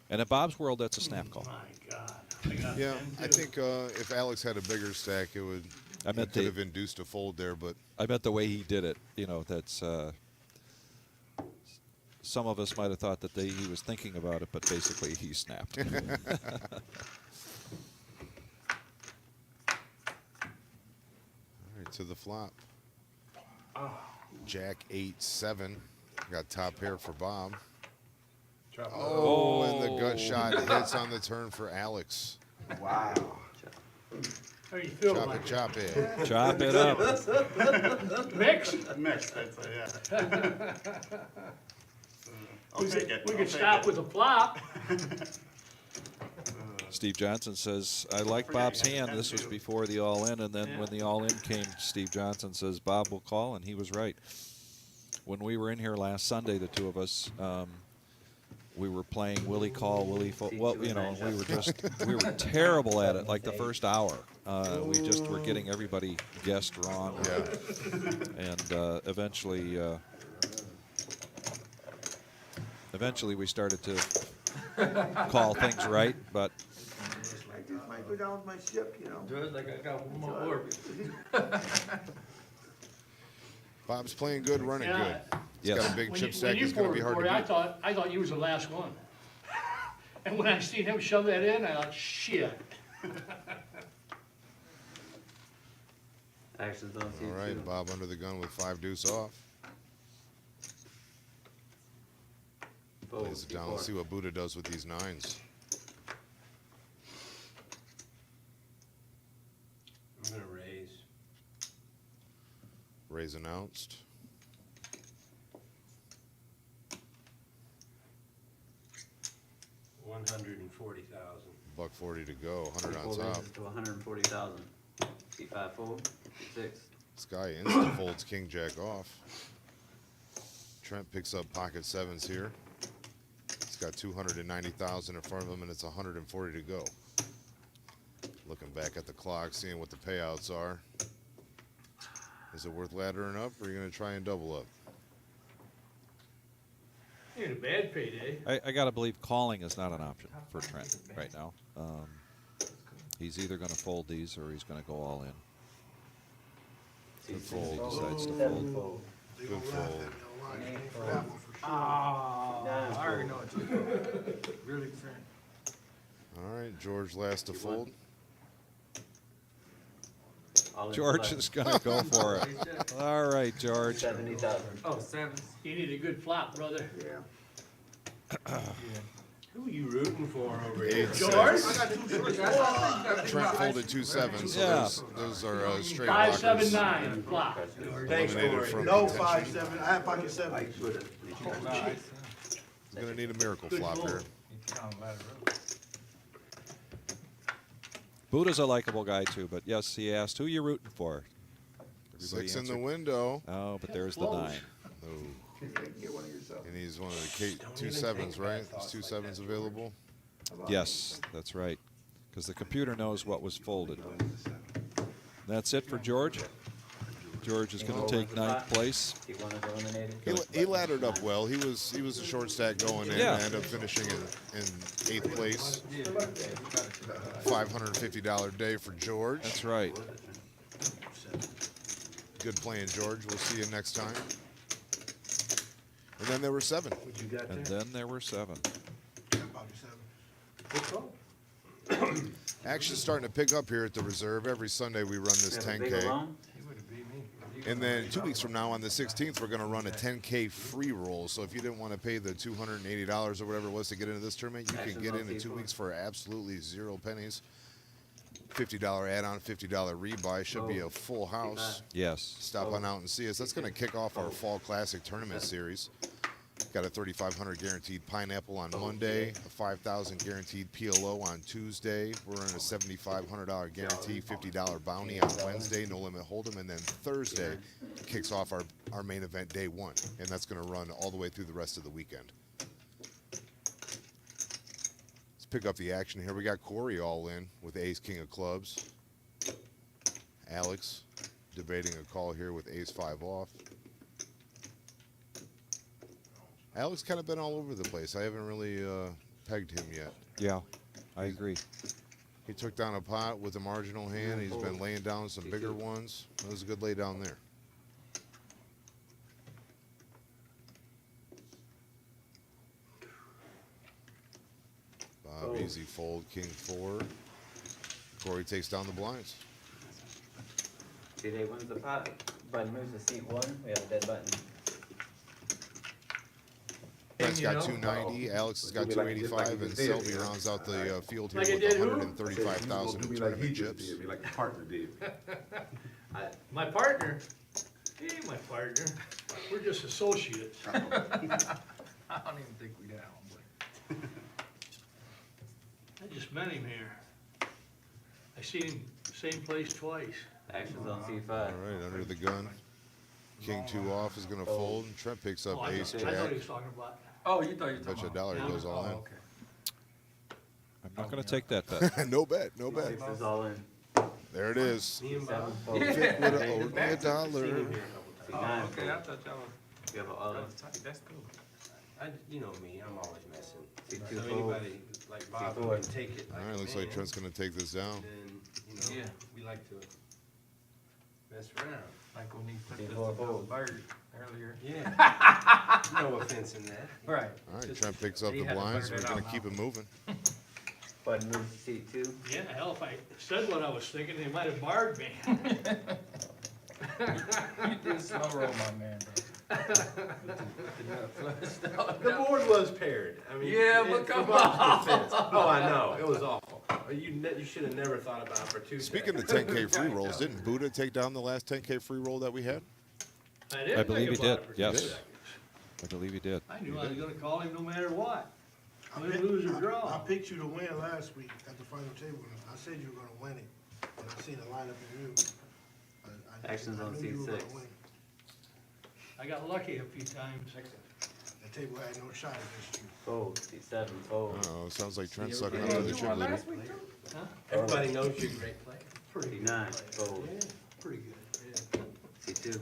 And in Bob's world, that's a snap call. My God. I got Yeah, 10 I too. think if Alex had a bigger stack, it would. I He meant could the have induced a fold there, but I meant the way he did it. You know, that's some of us might have thought that he was thinking about it, but basically he snapped. all right, to the flop. Jack 8-7. Got top pair for Bob. Oh, and the gut shot hits on the turn for Alex. Wow. How you feel Chop like it, chop it. Chop it up. it? Mixed? Mixed, I'd say, yeah. I'll take it. We I'll could take stop it. with a flop. Steve Johnson says, I like Bob's hand. This was before the all-in, and then when the all-in came, Steve Johnson says, Bob will call, and he was right. When we were in here last Sunday, the two of us, we were playing Willie Call, Willie Fold. Well, you know, we were terrible at it, like the first hour. We just were getting everybody guessed wrong. Yeah. And eventually we started to call things right, but I just might go down with my ship, you know. George, like I got one more orb. Bob's playing good, running Yeah. good. He's Yes. got a big When chip you- stack. when you He's going to be poured, hard to Corey, beat. I thought you was the last one. And when I seen him shove that in, I thought, shit. Actions don't see All it right, too. Bob under the gun with 5 deuce off. Fold, Plays it down. Let's see what Buddha does with these 9s. I'm gonna raise. Raise announced. $140,000. $140 to go. 100 on Fold top. raises to 140,000. C5 fold, C6. This guy insta folds king jack off. Trent picks up pocket 7s here. He's got 290,000 in front of him, and it's 140 to go. Looking back at the clock, seeing what the payouts are. Is it worth laddering up, or are you going to try and double up? Ain't a bad payday. I got to believe calling is not an option for Trent right now. He's either going to fold these or he's going to go all in. Good C6 fold. Decides to Seven fold. fold. Good fold. And 8 fold. Oh, Nine I already fold. know what you're doing. Really concerned. All right, George last to fold. All in George select. is going to go for it. All right, George. 70,000. Oh, sevens. You need a good flop, brother. Yeah. Who are you rooting for over here? 8, George? 6. Trent folded 2 7s, so Yeah. those are straight 5, 7, blockers. 9, flop. Eliminated from No, contention. 5, 7, I have pocket 7. He's going to need a miracle Good flop fold. here. You count ladder up. Buddha's a likable guy too, but yes, he asked, who you rooting for? Everybody 6 in the answered, window. oh, but there's the 9. No. Get one of yourself. And he's one of the 2 7s, right? There's 2 7s available. Yes, that's right. Because the computer knows what was folded. That's it for George. George is going to take 9th place. He won his eliminated. He laddered up well. He was a short stack going in. Yeah. And ended up finishing in 8th place. $550 day for George. That's right. Good playing, George. We'll see you next time. And then there were 7. What you got And there? then there were 7. Pocket 7. Action's starting to pick up here at the reserve. Every Sunday we run this Have a big 10K. alone. He would have beat me. And then 2 weeks from now, on the 16th, we're going to run a 10K free roll. So if you didn't want to pay the $280 or whatever it was to get into this tournament, you can get in 2 weeks for absolutely 0 pennies. $50 add-on, $50 rebuy. Should be a full house. Yes. Stop on out and see us. That's going to kick off our Fall Classic Tournament Series. Got a 3,500 guaranteed pineapple on Monday, a 5,000 guaranteed PLO on Tuesday. We're in a $7,500 guarantee, $50 bounty on Wednesday, no limit hold'em, and then Thursday kicks off our main event, day 1, and that's going to run all the way through the rest of the weekend. Let's pick up the action here. We got Corey all in with Ace King of Clubs. Alex debating a call here with Ace 5 off. Alex kind of been all over the place. I haven't really pegged him yet. Yeah, I agree. He took down a pot with a marginal hand. He's been laying down some bigger ones. That was a good lay down there. Bob, easy fold, king 4. Corey takes down the blinds. C8 wins the pot. Button moves to seat 1. We have a dead button. Brent's got 290, Alex has got 285, and Selby rounds out the field here Like it with did who? 135,000 in tournament chips. Be like the partner did. My partner, he ain't my partner. We're just associates. I don't even think we got one, boy. I Just met him here. I seen him same place twice. Action's on All C5. right, under the gun. King 2 off is going to fold, and Trent picks up Oh, I ace thought jack. he was talking about. Oh, you thought you were Bet talking you a about. dollar he goes all Oh, in. okay. I'm not going to take that bet. No bet, no bet. Six is all in. There it is. Me and Seven Bob. fold. Vic would have Okay. owed me a Seen dollar. him here a couple times. Oh, okay, I thought y'all was, You have an all in. that was tight, that's cool. You know me, I'm always messing. C2 So fold. anybody like Bob C4. can take it. All right, looks like Trent's going to take this down. Then, Yeah. we like to mess around. Like when he put Big this four little fold. bird earlier. Yeah. No offense in that. Right. All right, Trent picks up He the had to blinds. figure We're it going to out keep now. it moving. Button moves to C2. Yeah, hell, if I said what I was thinking, they might have barred me. You did slow roll, my man, The board was paired. I mean, Yeah, but for come Bob's defense. Oh, I know, it was awful. You should have never thought about it for two Speaking seconds. of 10K free rolls, didn't Buddha take down the last 10K free roll that we had? I believe he think about did, it for 2 yes. seconds. I believe he did. I knew I was gonna call him no matter what. I Win, picked- lose, or I draw. picked you to win last week at the final table. I said you were gonna win it, and I seen the lineup in you. Action's on knew you were gonna C6. win. I got lucky a few times. The table had no shot against you. Fold. C7 fold. Oh, sounds like Trent's sucking up to the chip leader. Huh? Everybody knows you're a great player. Pretty good. C9 fold. Pretty good. C2. You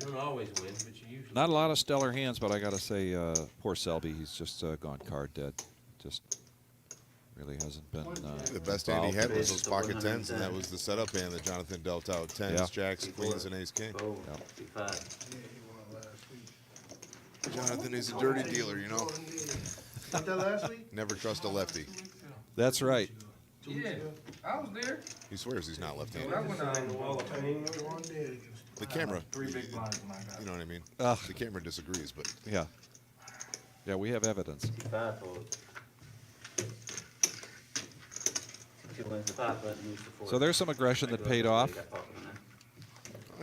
don't always win, but you usually. Not a lot of stellar hands, but I got to say, poor Selby, he's just gone card dead. Just really hasn't been. The best hand he had was those Base pocket to tens, and that 110. was the setup hand that Jonathan dealt out. Tens, Yeah. jacks, queens, and ace king. Fold. Yep. C5. Yeah, he won last week. Jonathan is a dirty dealer, you know. Got that last week? Never trust a lefty. That's right. 2 weeks Yeah, ago? I was there. He swears he's not When left-handed. I went out on the wall of fame. You won dead against. The camera, Three big blinds when I got you know what I mean? Ugh. The camera disagrees, but Yeah. Yeah, we have evidence. C5 fold. C2 wins the pot, button moves to 4. So there's some aggression that paid off. oh,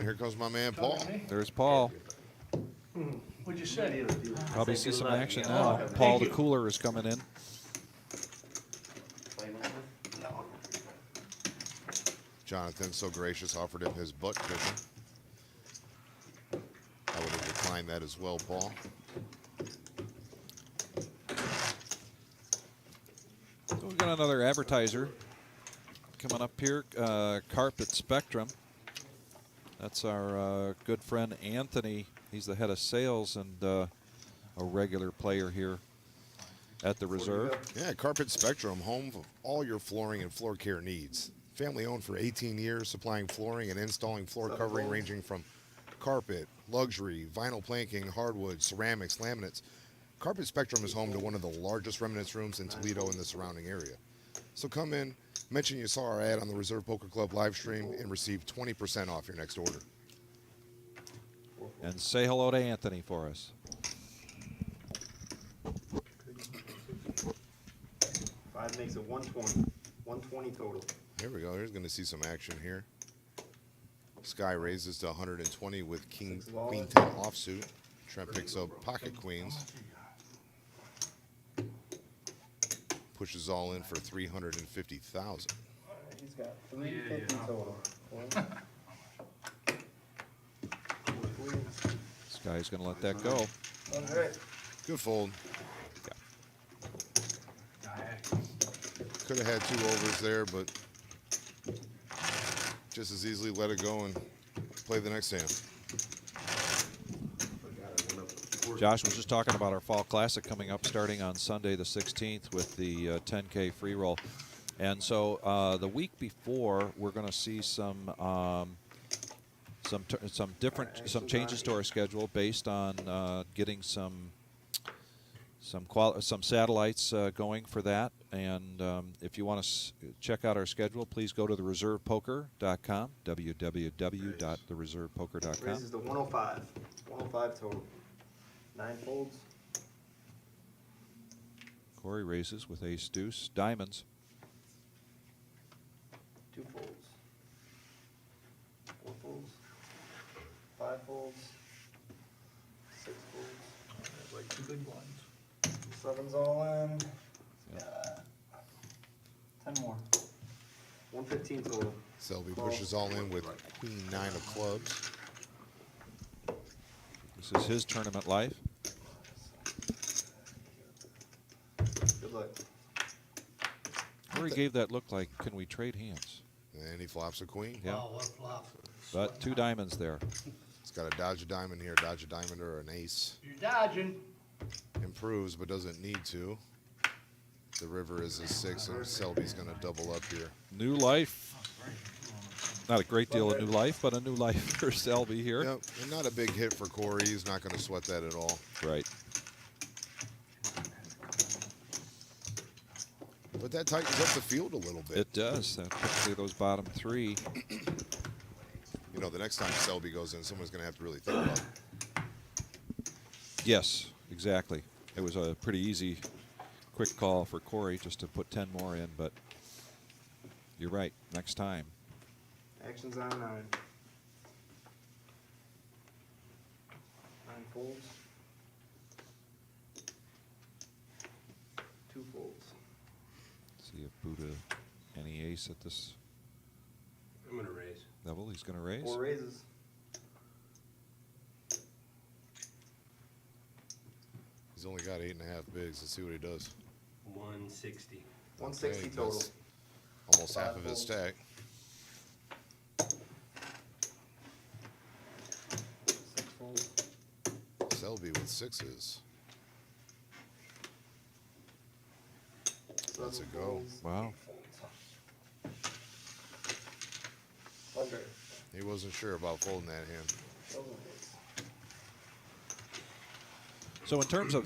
here comes my man Paul. There's Paul. What'd you say? Probably see some action now. Paul the cooler is coming in. Jonathan, so gracious, offered him his butt cushion. I would have declined that as well, Paul. So we've got another advertiser coming up here, Carpet Spectrum. That's our good friend Anthony. He's the head of sales and a regular player here at the Reserve. Yeah, Carpet Spectrum, home of all your flooring and floor care needs. Family owned for 18 years, supplying flooring and installing floor covering ranging from carpet, luxury, vinyl planking, hardwood, ceramics, laminates. Carpet Spectrum is home to one of the largest remnants rooms in Toledo and the surrounding area. So come in, mention you saw our ad on the Reserve Poker Club live stream, and receive 20% off your next order. And say hello to Anthony for us. 5 makes it 120. 120 total. Here we go. Here's going to see some action here. Sky raises to 120 with Queen 10 offsuit. Trent picks up pocket queens. Pushes all in for 350,000. He's got 350 total. This guy's going to let that go. Good fold. Could have had 2 overs there, but just as easily let it go and play the next hand. Josh was just talking about our Fall Classic coming up starting on Sunday the 16th with the 10K free roll. And so the week before, we're going to see some changes to our schedule based on getting some satellites going for that. And if you want to check out our schedule, please go to thereservepoker.com, www.thereservepoker.com. Raises to 105. 105 total. 9 folds. Corey raises with ace deuce, diamonds. 2 folds. 4 folds. 5 folds. 6 folds. Like 2 good ones. 7's all in. 10 more. 115 total. Selby pushes all in with queen 9 of clubs. This is his tournament life. Good luck. Corey gave that look like, can we trade hands? And he flops a queen. Yeah. Oh, what a flop. But 2 diamonds there. He's got a dodge a diamond here, dodge a diamond or an ace. You're dodging. Improves, but doesn't need to. The river is a 6, and Selby's going to double up here. New life. Not a great deal of new life, but a new life for Selby here. Yep, and not a big hit for Corey. He's not going to sweat that at all. Right. But that tightens up the field a little bit. It does, particularly those bottom 3. You know, the next time Selby goes in, someone's going to have to really think about it. Yes, exactly. It was a pretty easy, quick call for Corey just to put 10 more in, but you're right, next time. Action's on 9. 9 folds. 2 folds. See if Buddha, any ace at this I'm gonna raise. level, he's going to raise. 4 raises. He's only got 8.5 bigs. Let's see what he does. 160. 160 Okay, total. that's almost half of his stack. 6 folds. Selby with 6s. That's a 7 go. folds. Wow. Under. He wasn't sure about folding that hand. 7 folds. So in terms of,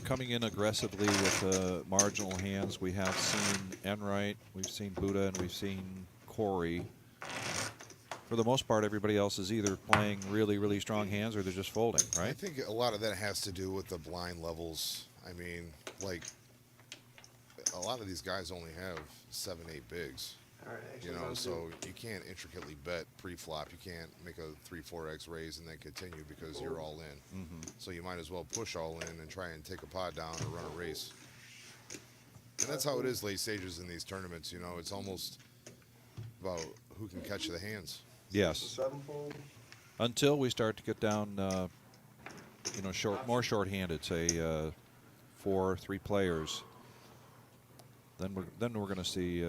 coming in aggressively with marginal hands, we have seen Enright, we've seen Buddha, and we've seen Corey. For the most part, everybody else is either playing really, really strong hands or they're just folding, I right? think a lot of that has to do with the blind levels. I mean, like, a lot of these guys only have 7, 8 bigs. All right, You action's know, on so 2. you can't intricately bet pre-flop. You can't make a 3-4x raise and then continue because you're all in. So you might as well push all in and try and take a pot down or run a race. And that's how it is late stages in these tournaments. You know, it's almost about who can catch the hands. Yes. 7 fold. Until we start to get down, more short-handed, say 4, 3 players. Then we're going to see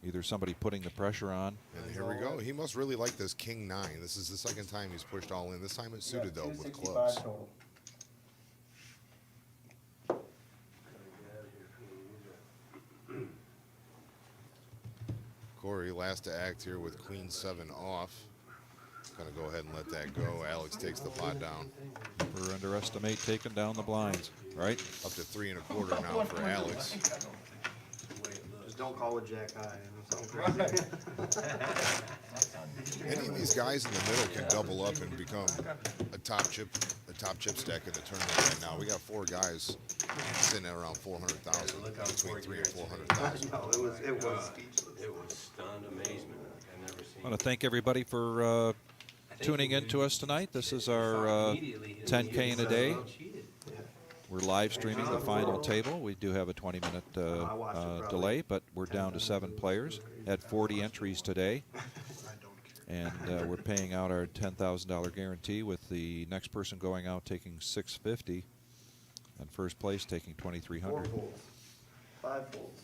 either somebody putting the pressure on. And here we go. He must really like this king 9. This is the second time he's pushed all in. This time it's suited though with 265 clubs. total. Corey last to act here with queen 7 off. Gonna go ahead and let that go. Alex takes the pot down. Never underestimate taking down the blinds, right? Up to 3 1/4 now for Alex. Just don't call it jack high. Something crazy. Any of these guys in the middle can double up and become a top chip stack in the tournament right now. We got 4 guys sitting at around 400,000, between 3 and 400,000. No, it was speechless. It was stunned amazement like I've never seen. I want to thank everybody for tuning in to us tonight. This is our 10K in a day. We're live streaming the final table. We do have a 20-minute delay, but we're down to 7 players. Had 40 entries today. And we're paying out our $10,000 guarantee with the next person going out taking $650 and first place taking 4 $2,300. folds. 5 folds.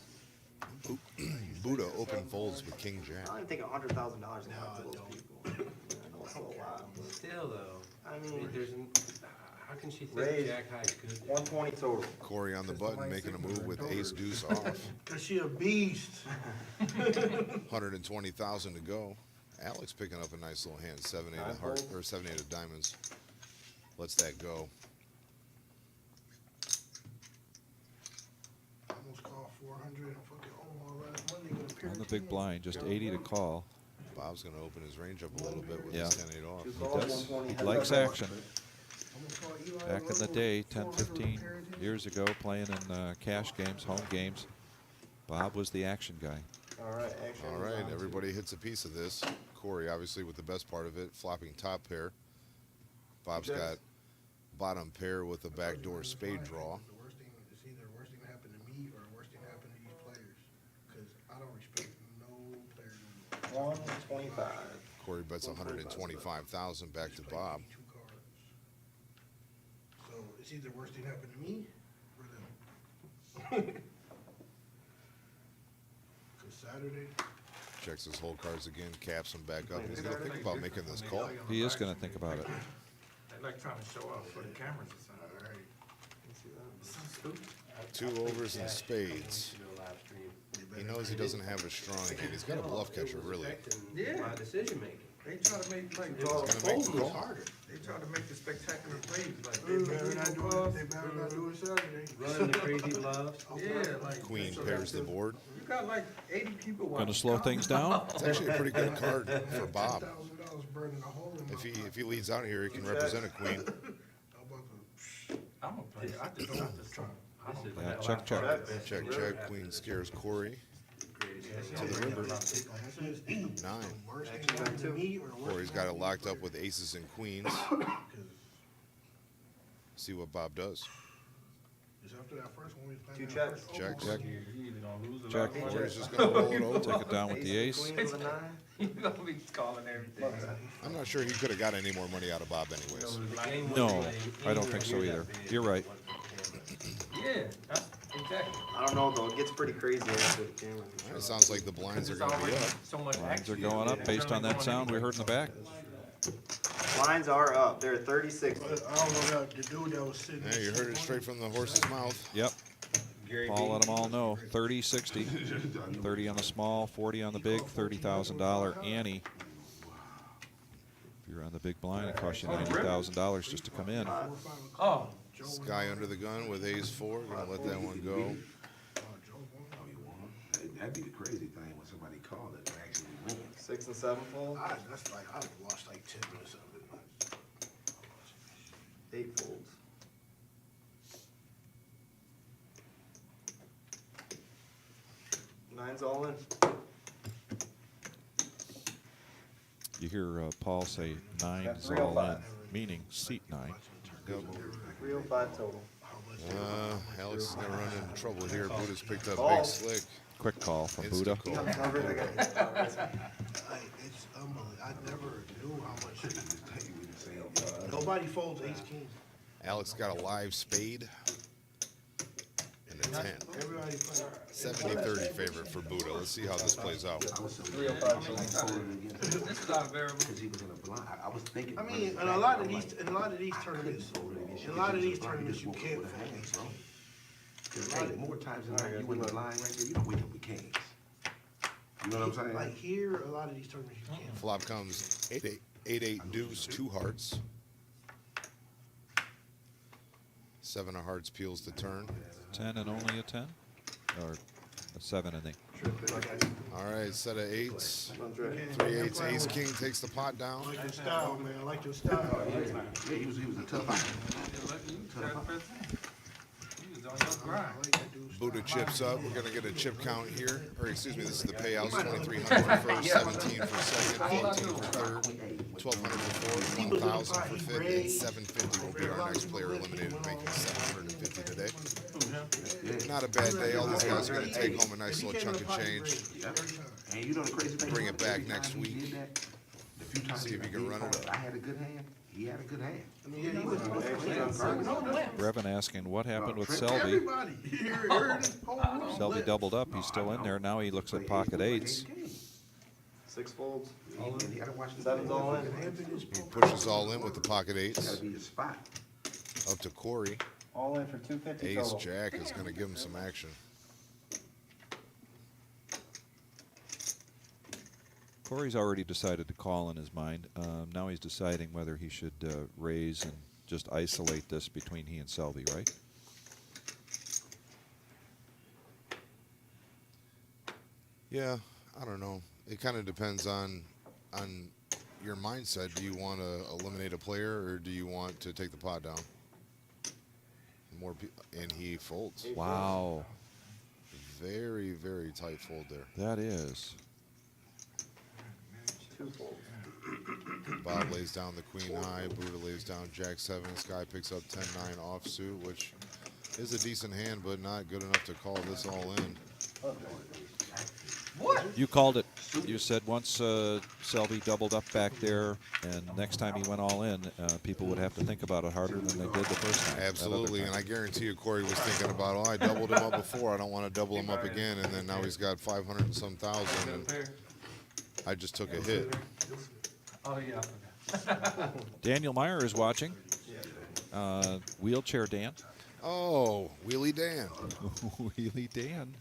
Buddha open folds with king jack. I don't think $100,000 now to those people. I know it's a lot. Still though, I I mean, mean, how can she think raise. jack high is good? 120 total. Corey on the button making a move with ace deuce off. Cause she a beast. 120,000 to go. Alex picking up a nice little hand. 7-8 of heart or 7-8 of diamonds. Lets that go. Almost call 400 and fucking Omaha last Monday with a pair On the of big tens. blind, just 80 to call. Bob's going to open his range up a little bit with Yeah. his 10-8 off. 2 He calls, does. 120. He likes action. Almost call Eli Back in the Lilly day, with 10, 400 with a 15 pair of tens. years ago, playing in cash games, home games, Bob was the action guy. All right, action. All right, everybody hits a piece of this. Corey, obviously, with the best part of it, flopping top pair. Bob's got bottom pair with a backdoor spade draw. The worst thing, it's either the worst thing that happened to me or the worst thing that happened to these 125. Corey bets 125,000 back to Bob. 2 cards. So it's either worse thing happened to me or them. Cause Saturday, Checks his whole cards again, caps them back up. He's gonna think about making this call. He is going to think about it. They like trying to show off for the cameras or something. So stupid. 2 overs and spades. He knows he doesn't have a strong hand. He's got a bluff catcher, really. Yeah. My decision making. They try to make like He's gonna make the call. harder. They try to make the spectacular plays like they better not do it, they better not do it Saturday. Running the crazy bluffs. Yeah, like Queen pairs the board. you got like 80 people watching. Going to slow things down? It's actually a pretty good card for Bob. $10,000 burning a hole in my If he leads out here, he can represent a queen. How about the- I'm gonna play. I just try. I don't play. Yeah, check, check. Check, check. Queen scares Corey to the river. like I said, it's the 9. worst thing happened to me or worse Corey's thing got it happened locked up with aces and queens. to me, 'cause See what Bob does. it's after that first one we played. 2 that checks. first Check, over. check. You either gonna lose a Check. lot of Corey's just gonna roll it over. Take it down with the ace. Queen with a 9. You gonna be calling everything. I'm not sure he could have got any more money out of Bob anyways. No, I don't think so either. You're right. Yeah, that's exactly. I don't know though. It gets pretty crazy after the camera. It sounds like the blinds are It's gonna be already up. so much Lines are action. going up based on that sound we heard in the back. Lines are up. They're at 36. I don't know that the dude that was sitting. Yeah, you heard it straight from the horse's mouth. Yep. Paul let them all know. 30, 60. 30 on the small, 40 on the big, $30,000 ante. If you're on the big blind, it costs you $90,000 just to come in. Oh, Sky under the gun with ace 4. Gonna let that one go. That'd be the crazy thing when somebody called it and actually win. 6 and 7 fold. That's like, I've lost like 10 or something. 8 folds. Nine's all in. You hear Paul say 9 is all in, meaning seat 9. 305 total. Alex is gonna run into trouble here. Buddha's picked up Call. big slick. Quick call from Instant Buddha. call. Covered again. Like, it's unbelievable. I never knew how much. Nobody folds ace king. Alex got a live spade and a 10. Everybody plays. 70-30 favorite for Buddha. Let's see how this plays out. 305 total. this is our variable. Because he was in a blind. I was thinking. I mean, in a lot of these tournaments, you can't fold ace king. Hey, more times than not, you in the blind right there, you don't wake up with kings. You know what I'm saying? Like here, a lot of these tournaments you can't. Flop comes 8-8 deuce, 2 hearts. 7 of hearts peels the turn. 10 and only a 10? Or a 7 and 8? All right, set of 8s. One's ready. 3 8s. Ace king takes the pot down. I like your style, man. I like your style. Yeah, he was a tough fight. He was on your grind. I like that dude's Buddha style. chips up. We're going to get a chip count here. Or excuse me, this is the payouts. 2,300 for first, 17 for second, 18 for third, 1,200 for fourth, 1,000 for fifth, and 750 will be our next player eliminated, making 750 today. Not a bad day. All these guys are going to take home a nice little chunk of change. And you know the crazy thing? Bring it back next He week. did that, the few times See if I he can did run call it. I had a good hand. He had a good hand. I mean, yeah, he was. Brevin asking what happened with Selby. Everybody. You heard this whole room. Selby doubled up. He's still in there. Now he looks at pocket 8s. 6 folds. He had to watch the 7's all in. He pushes all in with the pocket 8s. Gotta be his spot. Up to Corey. All in for 250 Ace total. Jack is going to give him some action. Corey's already decided to call in his mind. Now he's deciding whether he should raise and just isolate this between he and Selby, right? Yeah, I don't know. It kind of depends on your mindset. Do you want to eliminate a player or do you want to take the pot down? And he folds. Wow, Very, very tight fold there. that is. 2 folds. Bob lays down the queen high. Buddha lays down jack 7. Sky picks up 10-9 offsuit, which is a decent hand, but not good enough to call this all in. You called it. You said once Selby doubled up back there, and next time he went all in, people would have to think about it harder than they did the first time. that other Absolutely, time. and I guarantee you Corey was thinking about, oh, I doubled him up before. I don't want to double him up again, and then now he's got 500 and some thousand, and I just took a hit. Oh, yeah. Daniel Meyer is watching. Wheelchair Dan. Oh, Wheelie Dan. Wheelie Dan.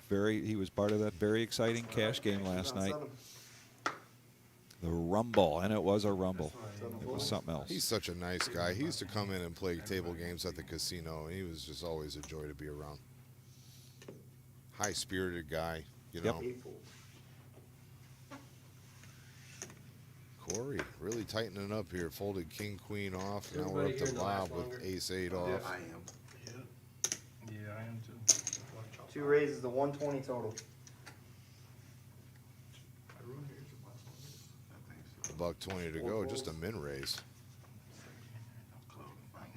He was part of that very exciting cash game last night. The Rumble, and it was a Rumble. It was something else. He's such a nice guy. He used to come in and play table games at the casino, and he was just always a joy to be around. High-spirited guy, you know. Corey really tightening up here. Folded king, queen off. Now we're up to Bob with ace-8 off. I am. Yeah, I am too. 2 raises to 120 total. $1.20 to go. Just a min raise.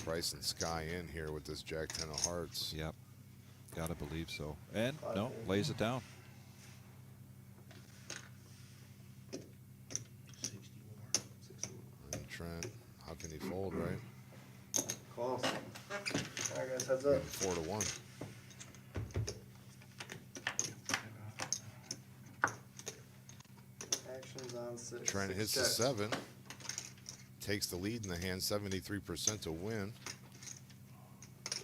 Price and Sky in here with this Jack 10 of hearts. Yep. Gotta believe so. And, no, lays it down. And Trent, how can he fold, right? Close. Alright guys, heads Getting up. 4 to 1. Actions on 6. Trent hits the 7. Takes the lead in the hand, 73% to win.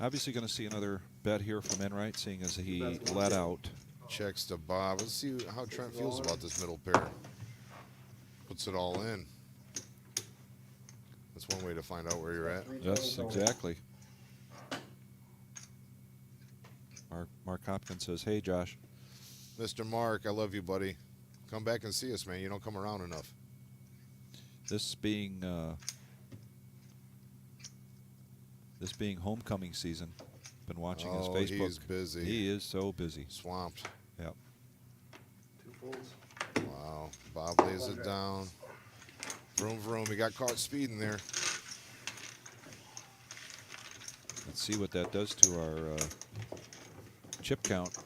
Obviously going to see another bet here from Enright, seeing as he That's let out. Checks to Bob. Let's see how Trent feels about this middle pair. Puts it all in. That's one way to find out where you're at. Yes, exactly. Mark Hopkins says, hey, Josh. Mr. Mark, I love you, buddy. Come back and see us, man. You don't come around enough. This being homecoming season, been watching his Facebook. He's busy. He is so busy. Swamped. Yep. 2 folds. Wow. Bob lays it down. Vroom, vroom. He got caught speeding there. Let's see what that does to our chip count.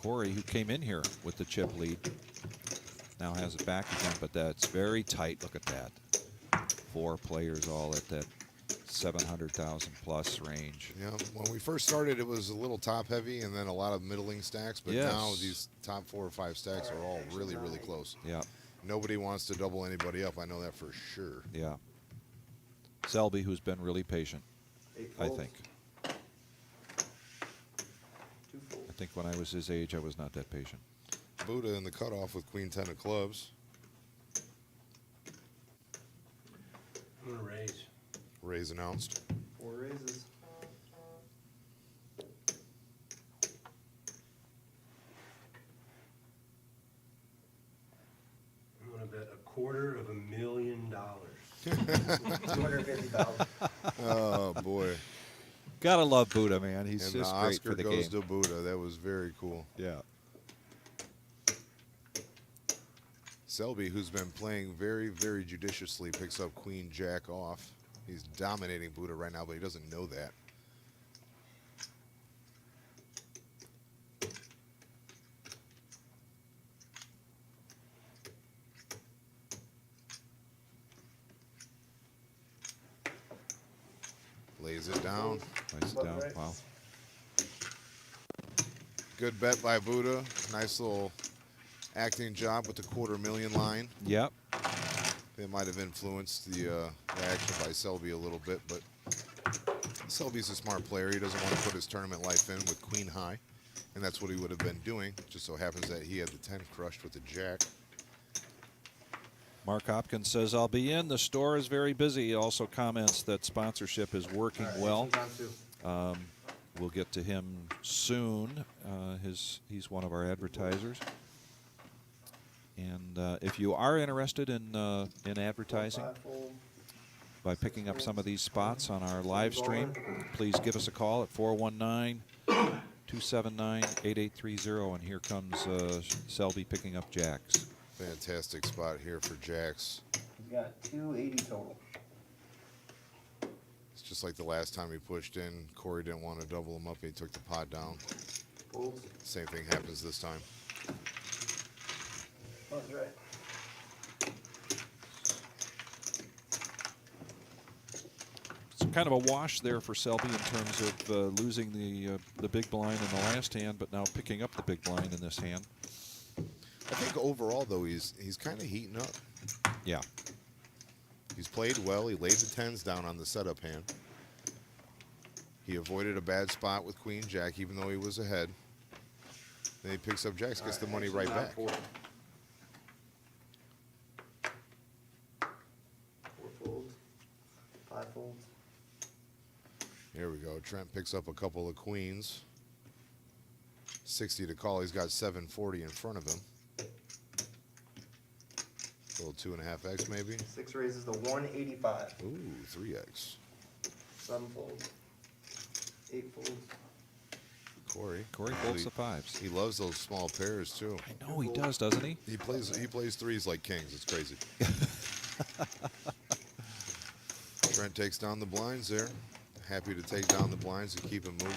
Corey, who came in here with the chip lead, now has it back again, but that's very tight. Look at that. 4 players all at that 700,000 plus range. Yeah, when we first started, it was a little top heavy and then a lot of middling stacks, but Yes. now these top 4 or 5 stacks are all really, really close. Yeah, Nobody wants to double anybody up. I know that for sure. yeah. Selby, who's been really patient, 8 I folds. think. 2 folds. I think when I was his age, I was not that patient. Buddha in the cutoff with queen 10 of clubs. I'm gonna raise. Raise announced. 4 raises. I'm gonna bet $250,000. 250,000. Oh, boy. Gotta love Buddha, man. He's And just the great Oscar for the goes game. to Buddha. That was very cool. Yeah. Selby, who's been playing very, very judiciously, picks up queen jack off. He's dominating Buddha right now, but he doesn't know that. Lays it down. Lays it down. Right. Wow. Good bet by Buddha. Nice little acting job with the $250,000 line. Yep. It might have influenced the action by Selby a little bit, but Selby's a smart player. He doesn't want to put his tournament life in with queen high, and that's what he would have been doing. Just so happens that he had the 10 crushed with the jack. Mark Hopkins says, I'll be in. The store is very busy. He also comments that sponsorship is working well. Actions on 2. We'll get to him soon. He's one of our advertisers. And if you are interested in advertising 5 fold. by picking up some of these spots on our live stream, please give us a call at 419-279-8830. And here comes Selby picking up jacks. Fantastic spot here for jacks. He's got 280 total. He's Just like the last time he pushed in, Corey didn't want to double him up. He took the pot down. Folds. Same thing happens this time. Oh, that's right. It's kind of a wash there for Selby in terms of losing the big blind in the last hand, but now picking up the big blind in this hand. I think overall, though, he's kind of heating up. Yeah. He's played well. He laid the tens down on the setup hand. He avoided a bad spot with Queen Jack, even though he was ahead. Then he picks up jacks, gets the money right back. Four folds. 5 folds. Here we go. Trent picks up a couple of queens. 60 to call. He's got 740 in front of him. A little 2.5x maybe. 6 raises to 185. Ooh, 3x. 7 folds. 8 folds. Corey. Corey folds the fives. He loves those small pairs too. I know he does, doesn't he? He plays threes like kings. It's crazy. Trent takes down the blinds there. Happy to take down the blinds and keep him moving.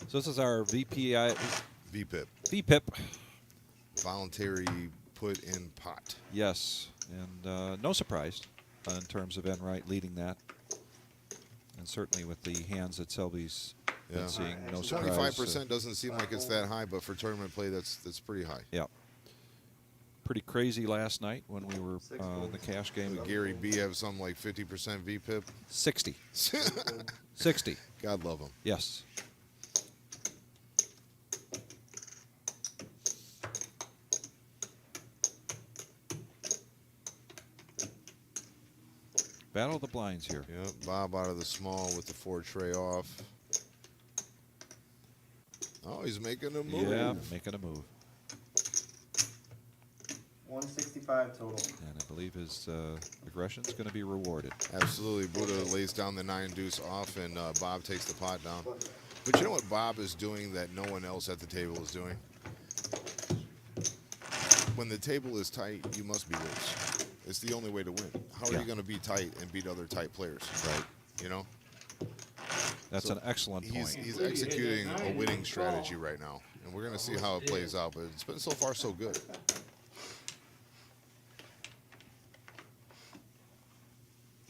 So this is our VPI, VPIP. VPIP. Voluntary put in pot. Yes, and no surprise in terms of Enright leading that. And certainly with the hands that Selby's been seeing, no surprise. 25% doesn't seem like it's that high, but for tournament play, that's pretty high. Yeah. Pretty crazy last night when we were in the cash game. Did Gary B have something like 50% VPIP? 60. 60. God love him. Yes. Battle of the blinds here. Yep, Bob out of the small with the 4 tray off. Oh, he's making a move. Yeah, making a move. 165 total. And I believe his aggression's going to be rewarded. Absolutely. Buddha lays down the 9 deuce off, and Bob takes the pot down. But you know what Bob is doing that no one else at the table is doing? When the table is tight, you must be loose. It's the only way to win. How are you going to be tight and beat other tight players? Right. You know? That's an excellent point. He's executing a winning strategy right now, and we're going to see how it plays out. But it's been so far so good.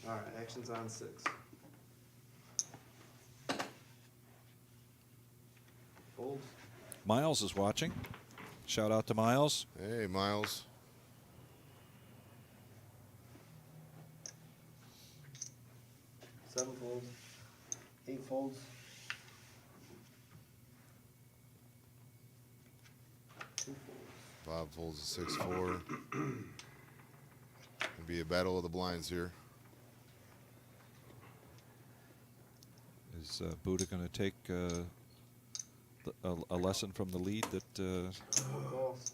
All right, action's on 6. Folds. Miles is watching. Shout out to Miles. Hey, Miles. Seven folds. 8 folds. 2 folds. Bob folds a 6-4. It'll be a battle of the blinds here. Is Buddha going to take a lesson from the lead that Calls.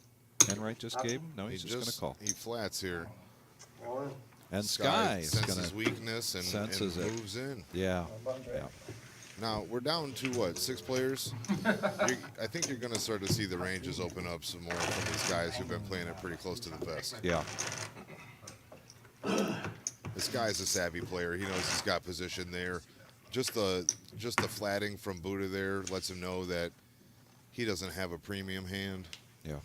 Enright just gave him? No, he's just going to call. He flats here. All in. And Sky is going senses to weakness and moves in. Yeah. Button Yeah. Now, we're down to, what, 6 players? I think you're going to start to see the ranges open up some more from these guys who've been playing it pretty close to the vest. Yeah. This guy's a savvy player. He knows he's got position there. Just the flatting from Buddha there lets him know that he doesn't have a premium hand. Yeah.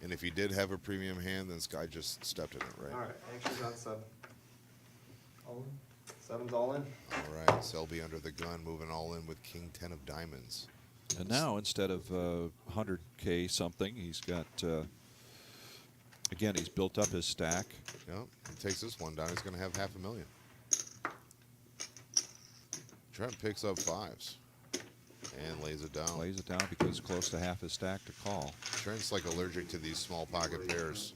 And if he did have a premium hand, then Sky just stepped in it, right? All right, action's on 7. All in. 7's all in. All right, Selby under the gun, moving all in with King 10 of diamonds. And now instead of 100K something, he's got, again, he's built up his stack. Yep, he takes this one down. He's going to have $500,000. Trent picks up 5s and lays it down. Lays it down because close to half his stack to call. Trent's like allergic to these small pocket pairs.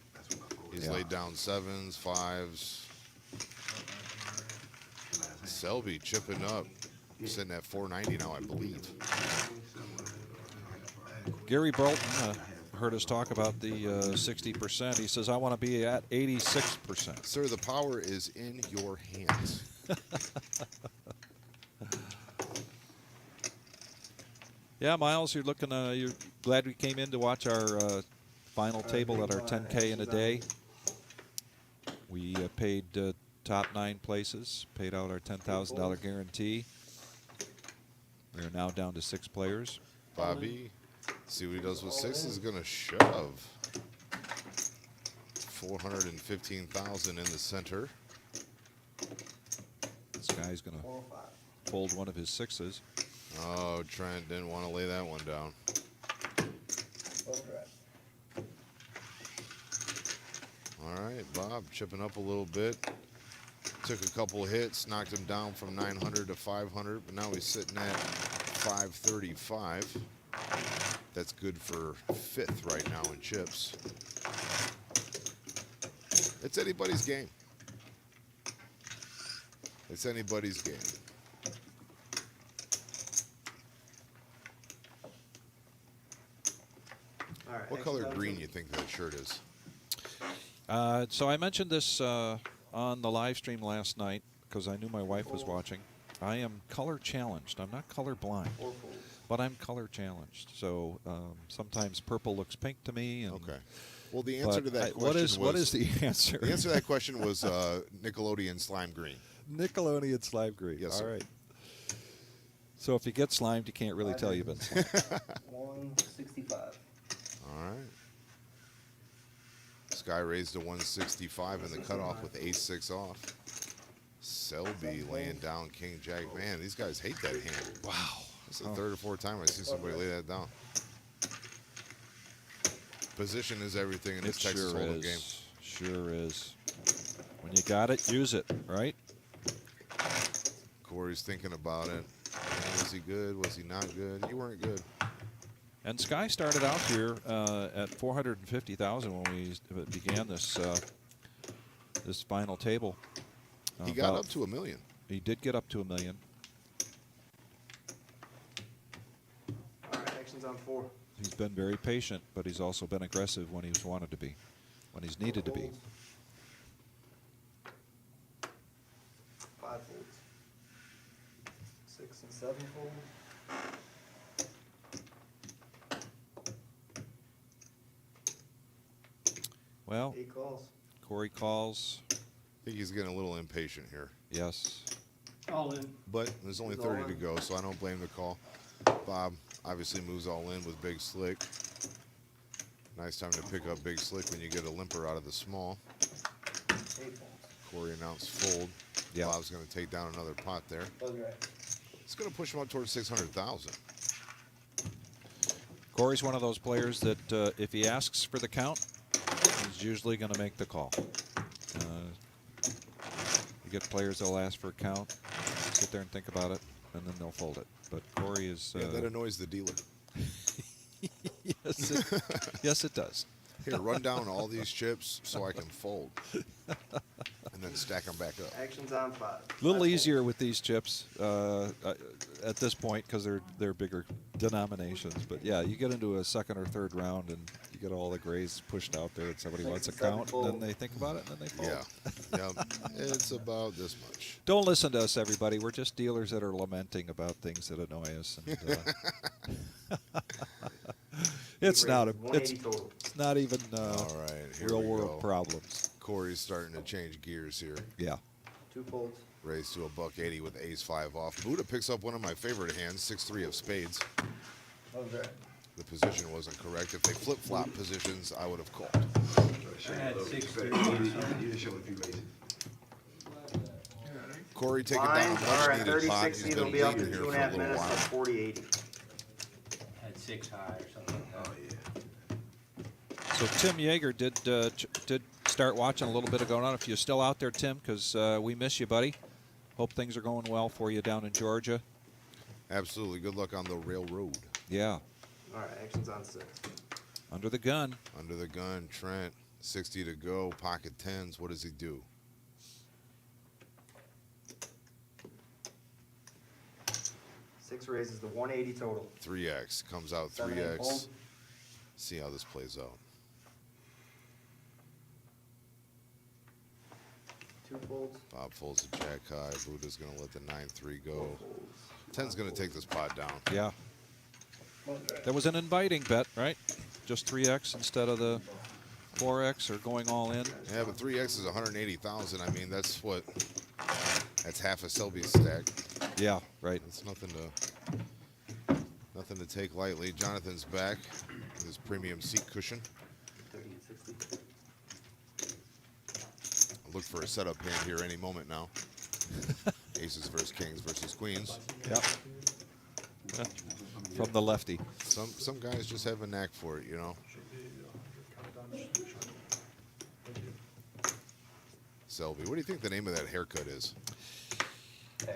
He's laid down 7s, 5s. Selby chipping up, sitting at 490 now, I believe. Gary Bolton heard us talk about the 60%. He says, I want to be at 86%. Sir, the power is in your hands. Yeah, Miles, you're looking. You're glad we came in to watch our final table at our 10K in a day. We paid top 9 places, paid out our $10,000 guarantee. We are now down to 6 players. Bobby, see what he does with 6 is going to shove. 415,000 in the center. This guy's going to fold one of his 6s. Oh, Trent didn't want to lay that one down. All right, Bob chipping up a little bit. Took a couple hits, knocked him down from 900 to 500, but now he's sitting at 535. That's good for 5th right now in chips. It's anybody's game. It's anybody's game. All right, What color green you think that shirt is? So I mentioned this on the live stream last night because I knew my wife was watching. I am color challenged. I'm not color blind, but I'm color challenged. So sometimes purple looks pink to me. And Okay. Well, the answer to that question what is the answer? The answer to that question was Nickelodeon slime green. Nickelodeon slime green. Yes, All sir. right. So if you get slimed, you can't really tell you've been slimed. 165. All right. Sky raised to 165 in the cutoff with ace-6 off. Selby laying down King Jack. Man, these guys hate that hand. Wow. This is the 3rd or 4th time I see somebody lay that down. Position is everything in this Texas sure Hold'em is. game. Sure is. When you got it, use it, right? Corey's thinking about it. Was he good? Was he not good? You weren't good. And Sky started out here at 450,000 when we began this this final table. He got up to $1 million. He did get up to $1 million. All right, action's on 4. He's been very patient, but he's also been aggressive when he's wanted to be, when he's needed to be. 5 folds. 6 and 7 folds. Well, 8 calls. Corey calls. I think he's getting a little impatient here. Yes. All in. But there's only 30 to go, so I don't blame the call. Bob obviously moves all in with Big Slick. Nice time to pick up Big Slick when you get a limper out of the small. 8 folds. Corey announced fold. Yeah. Bob's going to take down another pot there. It's going to push him up towards 600,000. Corey's one of those players that if he asks for the count, he's usually going to make the call. You get players that'll ask for a count, sit there and think about it, and then they'll fold it. But Corey is... Yeah, that annoys the dealer. yes, it does. Here, run down all these chips so I can fold. And then stack them back up. Action's on 5. A little easier with these chips at this point because they're bigger denominations. But yeah, you get into a 2nd or 3rd round and you get all the grays pushed out there and somebody wants a count, and then they think about it and then they fold. Yeah. Yep. It's about this much. Don't listen to us, everybody. We're just dealers that are lamenting about things that annoy us. And, it's not even All right, here real we world go. problems. Corey's starting to change gears here. Yeah. 2 folds. Raised to $180 with ace-5 off. Buddha picks up one of my favorite hands, 6-3 of spades. Okay. The position wasn't correct. If they flip-flop positions, I would have called. I had 6 You didn't show a few races. Corey taking down Blind. a All right, much-needed pot. 30-60. He's It'll been be up in bleeding here for a 2.5 little minutes at while. 40-80. had 6 high or something like that. So Tim Yeager did start watching a little bit ago. I don't know if you're still out there, Tim, because we miss you, buddy. Hope things are going well for you down in Georgia. Absolutely. Good luck on the railroad. Yeah. All right, action's on 6. Under the gun. Under the gun, Trent. 60 to go. Pocket 10s. What does he do? Six raises to 180 total. 3x. Comes out 7, 8 3x. fold. See how this plays out. 2 folds. Bob folds a jack high. Buddha's going to let the 9-3 go. 4 folds. 10's going to take this pot down. Yeah. That was an inviting bet, right? Just 3x instead of the 4X are going all in. Yeah, but 3X is 180,000. I mean, that's what. That's half a Selby stack. Yeah, right. It's nothing to take lightly. Jonathan's back with his premium seat cushion. 30 and 60. I'll look for a setup hand here any moment now. Aces versus kings versus queens. Yep. From the lefty. Some guys just have a knack for it, you know. Selby, what do you think the name of that haircut is?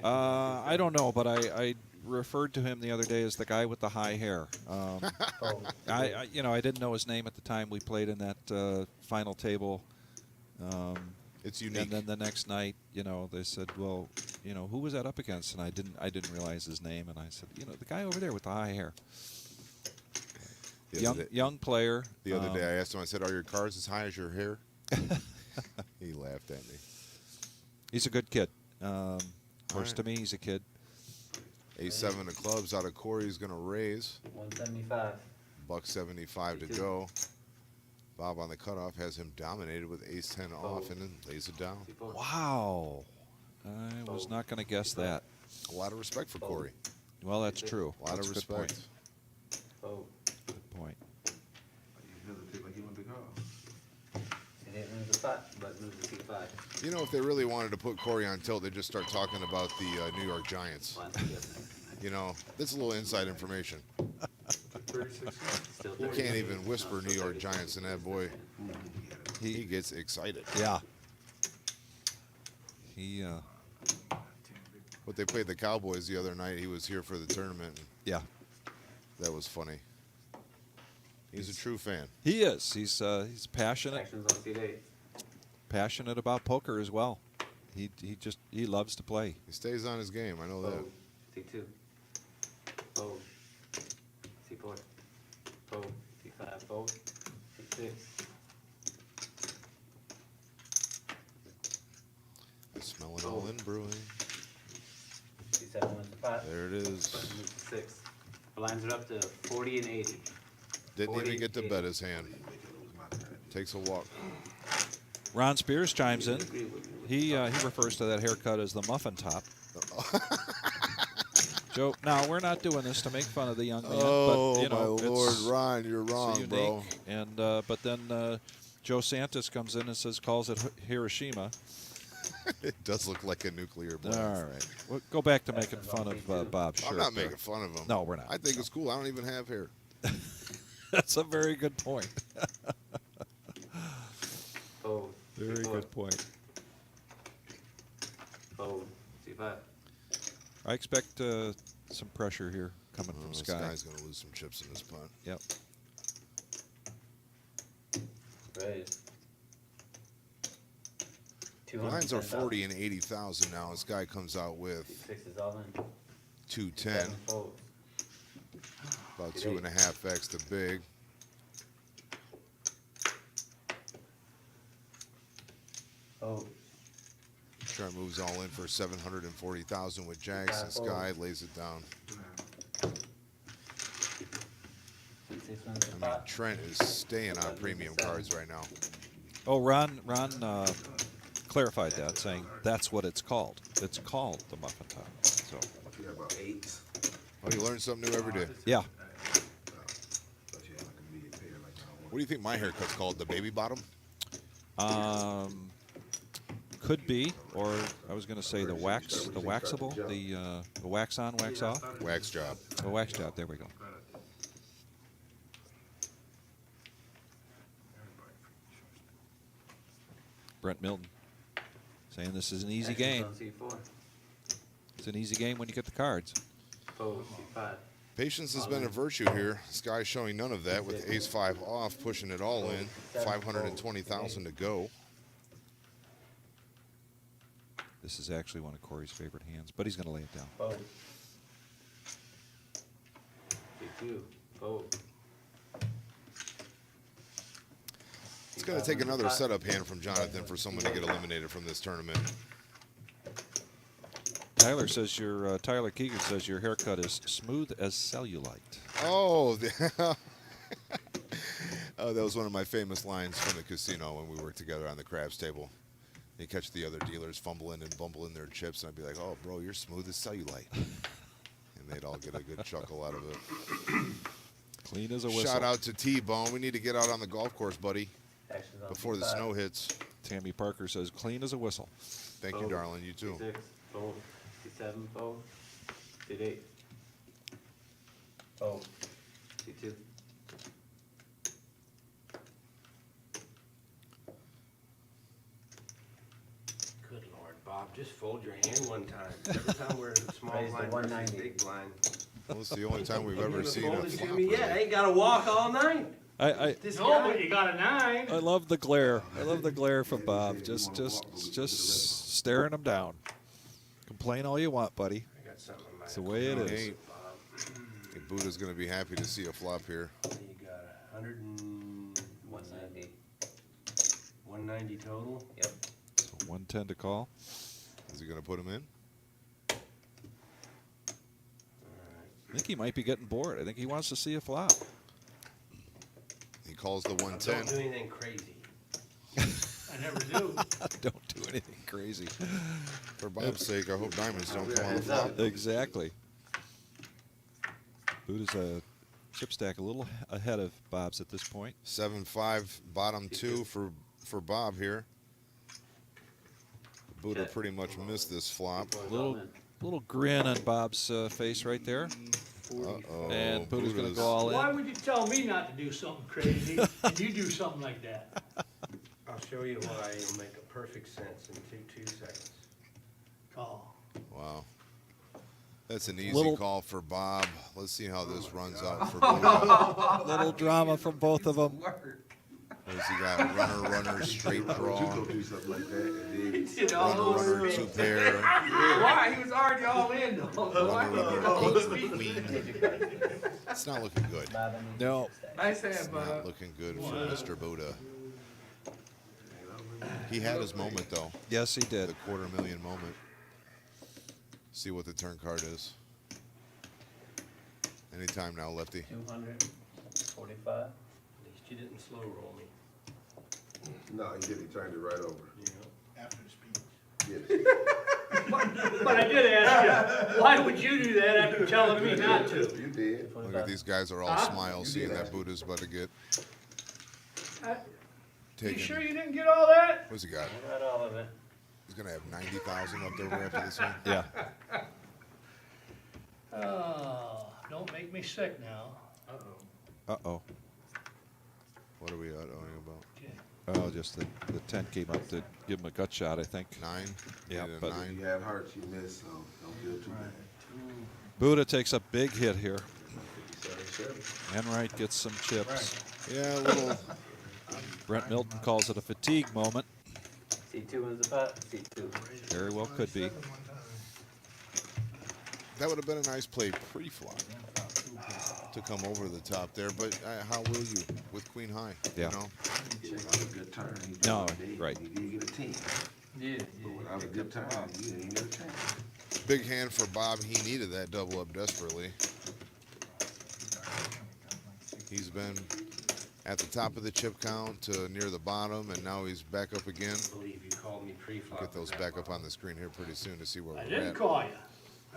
I don't know, but I referred to him the other day as the guy with the high hair. I didn't know his name at the time we played in that final table. It's unique. And then the next night, they said, well, who was that up against? And I didn't realize his name. And I said, the guy over there with the high hair. Young player. The other day I asked him, I said, are your cards as high as your hair? He laughed at me. He's a good kid. Of course, to me, he's a kid. A7 of clubs out of Corey's going to raise. 175. $1.75 to go. Bob on the cutoff has him dominated with ace-10 off and then lays it down. Wow. I was not going to guess that. A lot of respect for Corey. Well, that's true. A lot of That's a good respect. Fold. Good point. You hesitate like you want to call. He didn't lose the pot, but lose the C5. You know, if they really wanted to put Corey on tilt, they'd just start talking about the New York Giants. You know, that's a little inside information. 36. Still You 30. can't even whisper New York Giants, and that boy, he gets excited. Yeah. He, But they played the Cowboys the other night. He was here for the tournament. yeah. That was funny. He's a true fan. He is. He's passionate. Actions on C8. Passionate about poker as well. He loves to play. He stays on his game. I know that. Fold. C2. Fold. C4. Fold. C5. Fold. C6. Smelling all in brewing. C7 wins the pot. There it is. Moves to 6. Blinds it up to 40 and 80. Didn't even get to 40, bet his hand. Takes a walk. Ron Spears chimes in. He refers to that haircut as the muffin top. Joe, now we're not doing this to make fun of the young man, Oh, but my Lord, it's Ron, you're wrong, unique. bro. And but then Joe Santos comes in and calls it Hiroshima. It does look like a nuclear blast. All right, we'll go back to making fun of Bob's shirt. I'm not there. making fun of him. No, we're not. I think it's cool. I don't even have hair. That's a very good point. Fold. Very C4. good point. Fold. C5. I expect some pressure here coming from This Sky. guy's going to lose some chips in this putt. Yep. Raise. Lines are 210,000. 40 and 80,000 now. This guy comes out with C6 is all in. 210, C7 folds. about 2.5x the big. Fold. Trent moves all in for 740,000 with jacks, and Sky lays it down. C6 wins the I mean, pot. Trent is staying on premium cards right now. Oh, Ron clarified that, saying that's what it's called. It's called the muffin top. So, You got about 8. Oh, you learn something new every day. yeah. But you have like a medium pair like that. What do you think my haircut's called? The baby bottom? Could be, or I was going to say the waxable, the wax on, wax off, Wax job. the wax job. There we go. Brent Milton saying this is an easy Actions game. on C4. It's an easy game when you get the cards. Fold. C5. Patience has been a virtue here. Sky showing none of that with ace-5 off, pushing it all in. 520,000 to go. This is actually one of Corey's favorite hands, but he's going to lay it down. Fold. C2. Fold. It's going to take another setup hand from Jonathan for someone to get eliminated from this tournament. Tyler Keegan says your haircut is smooth as cellulite. Oh, Oh, that was one of my famous lines from the casino when we worked together on the craps table. You catch the other dealers fumbling and bumbling their chips, and I'd be like, "Oh, bro, you're smooth as cellulite," and they'd all get a good chuckle out of it. Clean as a whistle. Shout out to T-Bone. We need to get out on the golf course, buddy, Action's on before the T5. snow hits. Tammy Parker says, clean as a whistle. Thank you, darling. You too. T6, fold. T7, fold. T8. Fold. T2. Good Lord, Bob, just fold your hand one time. Every time we're in a small Raise the blind versus 190. big blind. Well, it's the only time we've You ever haven't seen a folded to flop. me yet. I really. ain't gotta walk all night. I This No, guy. but you got a 9. I love the glare. I love the glare from Bob. Just staring him down. Complain all you want, buddy. I got something in my It's the way it is. Hey, Bob. hey, Buddha's going to be happy to see a flop here. You got 190. 190 total. Yep. So 110 to call. Is he going to put him in? I think he might be getting bored. I think he wants to see a flop. He calls the Don't do 110. anything crazy. I never do. Don't do anything crazy. For Bob's sake, I hope diamonds don't come on the flop. Exactly. Buddha's a chip stack a little ahead of Bob's at this point. 7-5, bottom 2 for Bob here. Buddha Check. pretty much missed this flop. Little grin on Bob's face right there. Uh-oh. And Buddha's going to go all Why in. would you tell me not to do something crazy and you do something like that? I'll show you why it'll make a perfect sense in two seconds. Call. Wow. That's an easy Little- call for Bob. Let's see how this runs out for Buddha. Little drama from both of them. What's he got? Runner, straight draw. Juco do something like that, and then You know, Runner, 2 pair. why? He was already all in though. Runner, ace the queen. It's not looking good. Bob, I need No. chip stack. Nice It's hand, not Bob. looking good for Mr. Buddha. He had his moment, though. Yes, he did. The $250,000 moment. See what the turn card is. Anytime now, lefty. 245. At least you didn't slow roll me. no, he did. He turned it right over. You know? After the speech. Yes, But I did ask you, why would you do that after telling me not to? you did. Look at these guys are all Huh? smiles seeing that Buddha's about to get You taken. sure you didn't get all that? What's he got? Not all of it. He's going to have 90,000 left over after this one. Yeah. Oh, don't make me sick now. Uh-oh. Uh-oh. What are we owing about? Okay. Oh, just the 10 came up to give him a gut shot, I think. 9? Yeah, Needed a but- 9. You have hearts, you miss, so don't feel too bad. Buddha takes a big hit here. 57. Enright gets some chips. Yeah, a little. Brent Milton calls it a fatigue moment. C2 is the pot. C2. Very well could be. That would have been a nice play pre-flop to come over the top there, but how will you with queen high? Yeah. You know? Without a good turn, he did No, what he did. right. He did get a 10. Yeah, But without a good turn, you ain't get a chance. Big hand for Bob. He needed that double up desperately. He's been at the top of the chip count to near the bottom, and now he's back up again. I believe you called me pre-flop. Get those back up on the screen here pretty soon to see where I we're didn't at. call you.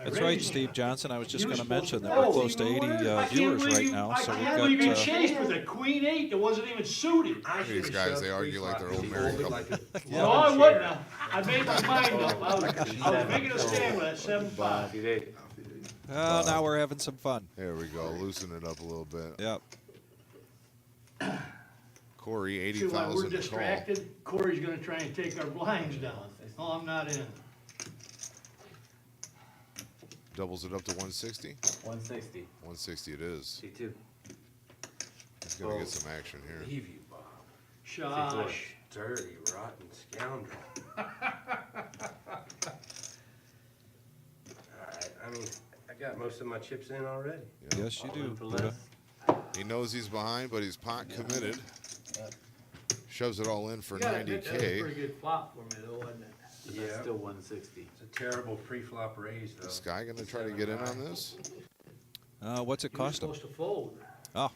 I That's raised right, you. Steve Johnson. I was just You were going to supposed mention to- that we're Oh, close to 80 I can't viewers believe right you- now. I So can't believe you we've got. chased with a queen 8 that wasn't even suited. These guys, they argue like they're old married couple. No, I wouldn't have. I made my mind up. I was making a stand with that 7-5. C8. Oh, now we're having some fun. There we go. Loosen it up a little bit. Yep. Corey, See why 80,000 we're to call. distracted? Corey's gonna try and take our blinds down. No, I'm not in. Doubles it up to 160. 160. 160 it is. C2. He's gonna get some action here. Leave you, Bob. Shush. Dirty, rotten scoundrel. Alright, I mean, I got most of my chips in already. Yes, you All do, in for Buddha. less. He knows he's behind, but he's pot committed. Yep. Shoves it all in for Yeah, that was a 90K. pretty good flop for me though, wasn't it? But Yeah. that's still 160. It's a terrible pre-flop raise, though. Is Sky gonna try to get in on this? What's it You were cost him? supposed to fold. Oh,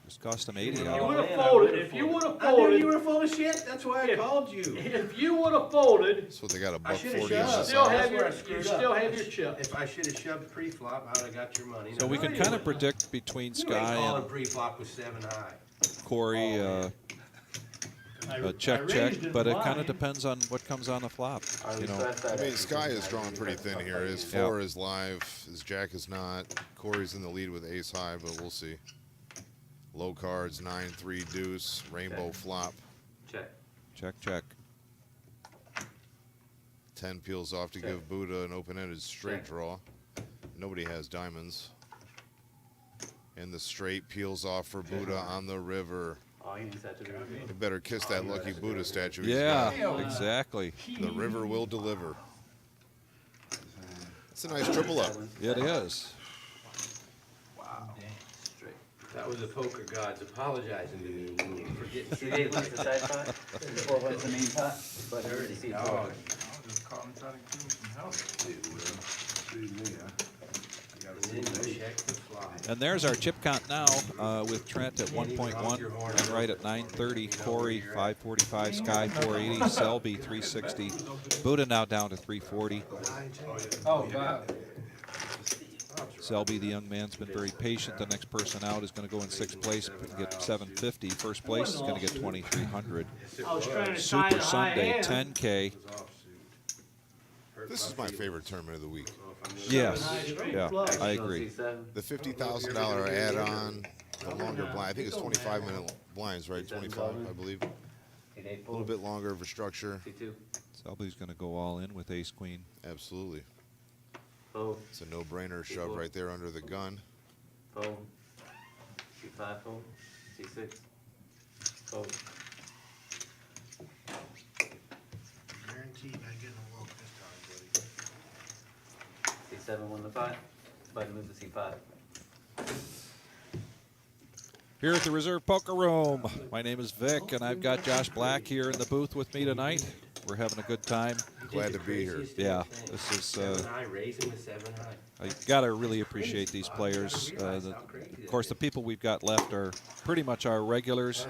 Just cost him 80 If you out. would've folded, if you would've I knew you folded, were full of shit, that's why I If- called you. if you would've folded, That's what they got, a I buck should've 40 on shut the up. still side. have That's where I you screwed still up. have your chip. If I should've shoved pre-flop, I'd have got your money. So we No, can you kind of wouldn't. predict between You ain't Sky calling and pre-flop with 7 high. Corey check, but it kind of depends on what comes on the flop. You know, I mean, Sky is drawing pretty thin here. His 4 is live, his Jack is not. Corey's in the lead with ace high, but we'll see. Low cards, 9-3 deuce, rainbow flop. Check. check, check. 10 peels off to give Buddha an open-ended straight draw. Nobody has diamonds. And the straight peels off for Buddha on the river. Oh, he needs that to do with me. You better kiss that lucky Buddha statue. he's Yeah, got. exactly. The river will deliver. It's a nice triple up. It is. Straight. That was the poker gods apologizing to me for getting See, they lose the side pot, 4 wins the main pot, but I already see 4. I was just caught him trying to give him some help. check the fly. And there's our chip count now with Trent at 1.1 and right at 930. Corey 545, Sky 480, Selby 360, Buddha now down to 340. Oh, wow. Selby, the young man's been very patient. The next person out is going to go in 6th place and get 750. First place is going to get 2,300. I was trying to tie Super the high Sunday, hand. 10K. This is my favorite tournament of the week. Yes, yeah, I agree. The $50,000 add-on, the longer blind. I think it's 25-minute blinds, right? 25, I believe. A little bit longer of a structure. Selby's going to go all in with ace queen. Absolutely. Fold. It's a no-brainer shove right there under the gun. Fold. C5 fold. C6. Fold. Guaranteed not getting a walk this time, buddy. C7 won the pot. Button move to C5. Here at the Reserve Poker Room, my name is Vic, and I've got Josh Black here in the booth with me tonight. We're having a good time. Glad to be here. Yeah, this is. 7 high, raising with 7 high. I gotta really appreciate these players. Of course, the people we've got left are pretty much our regulars.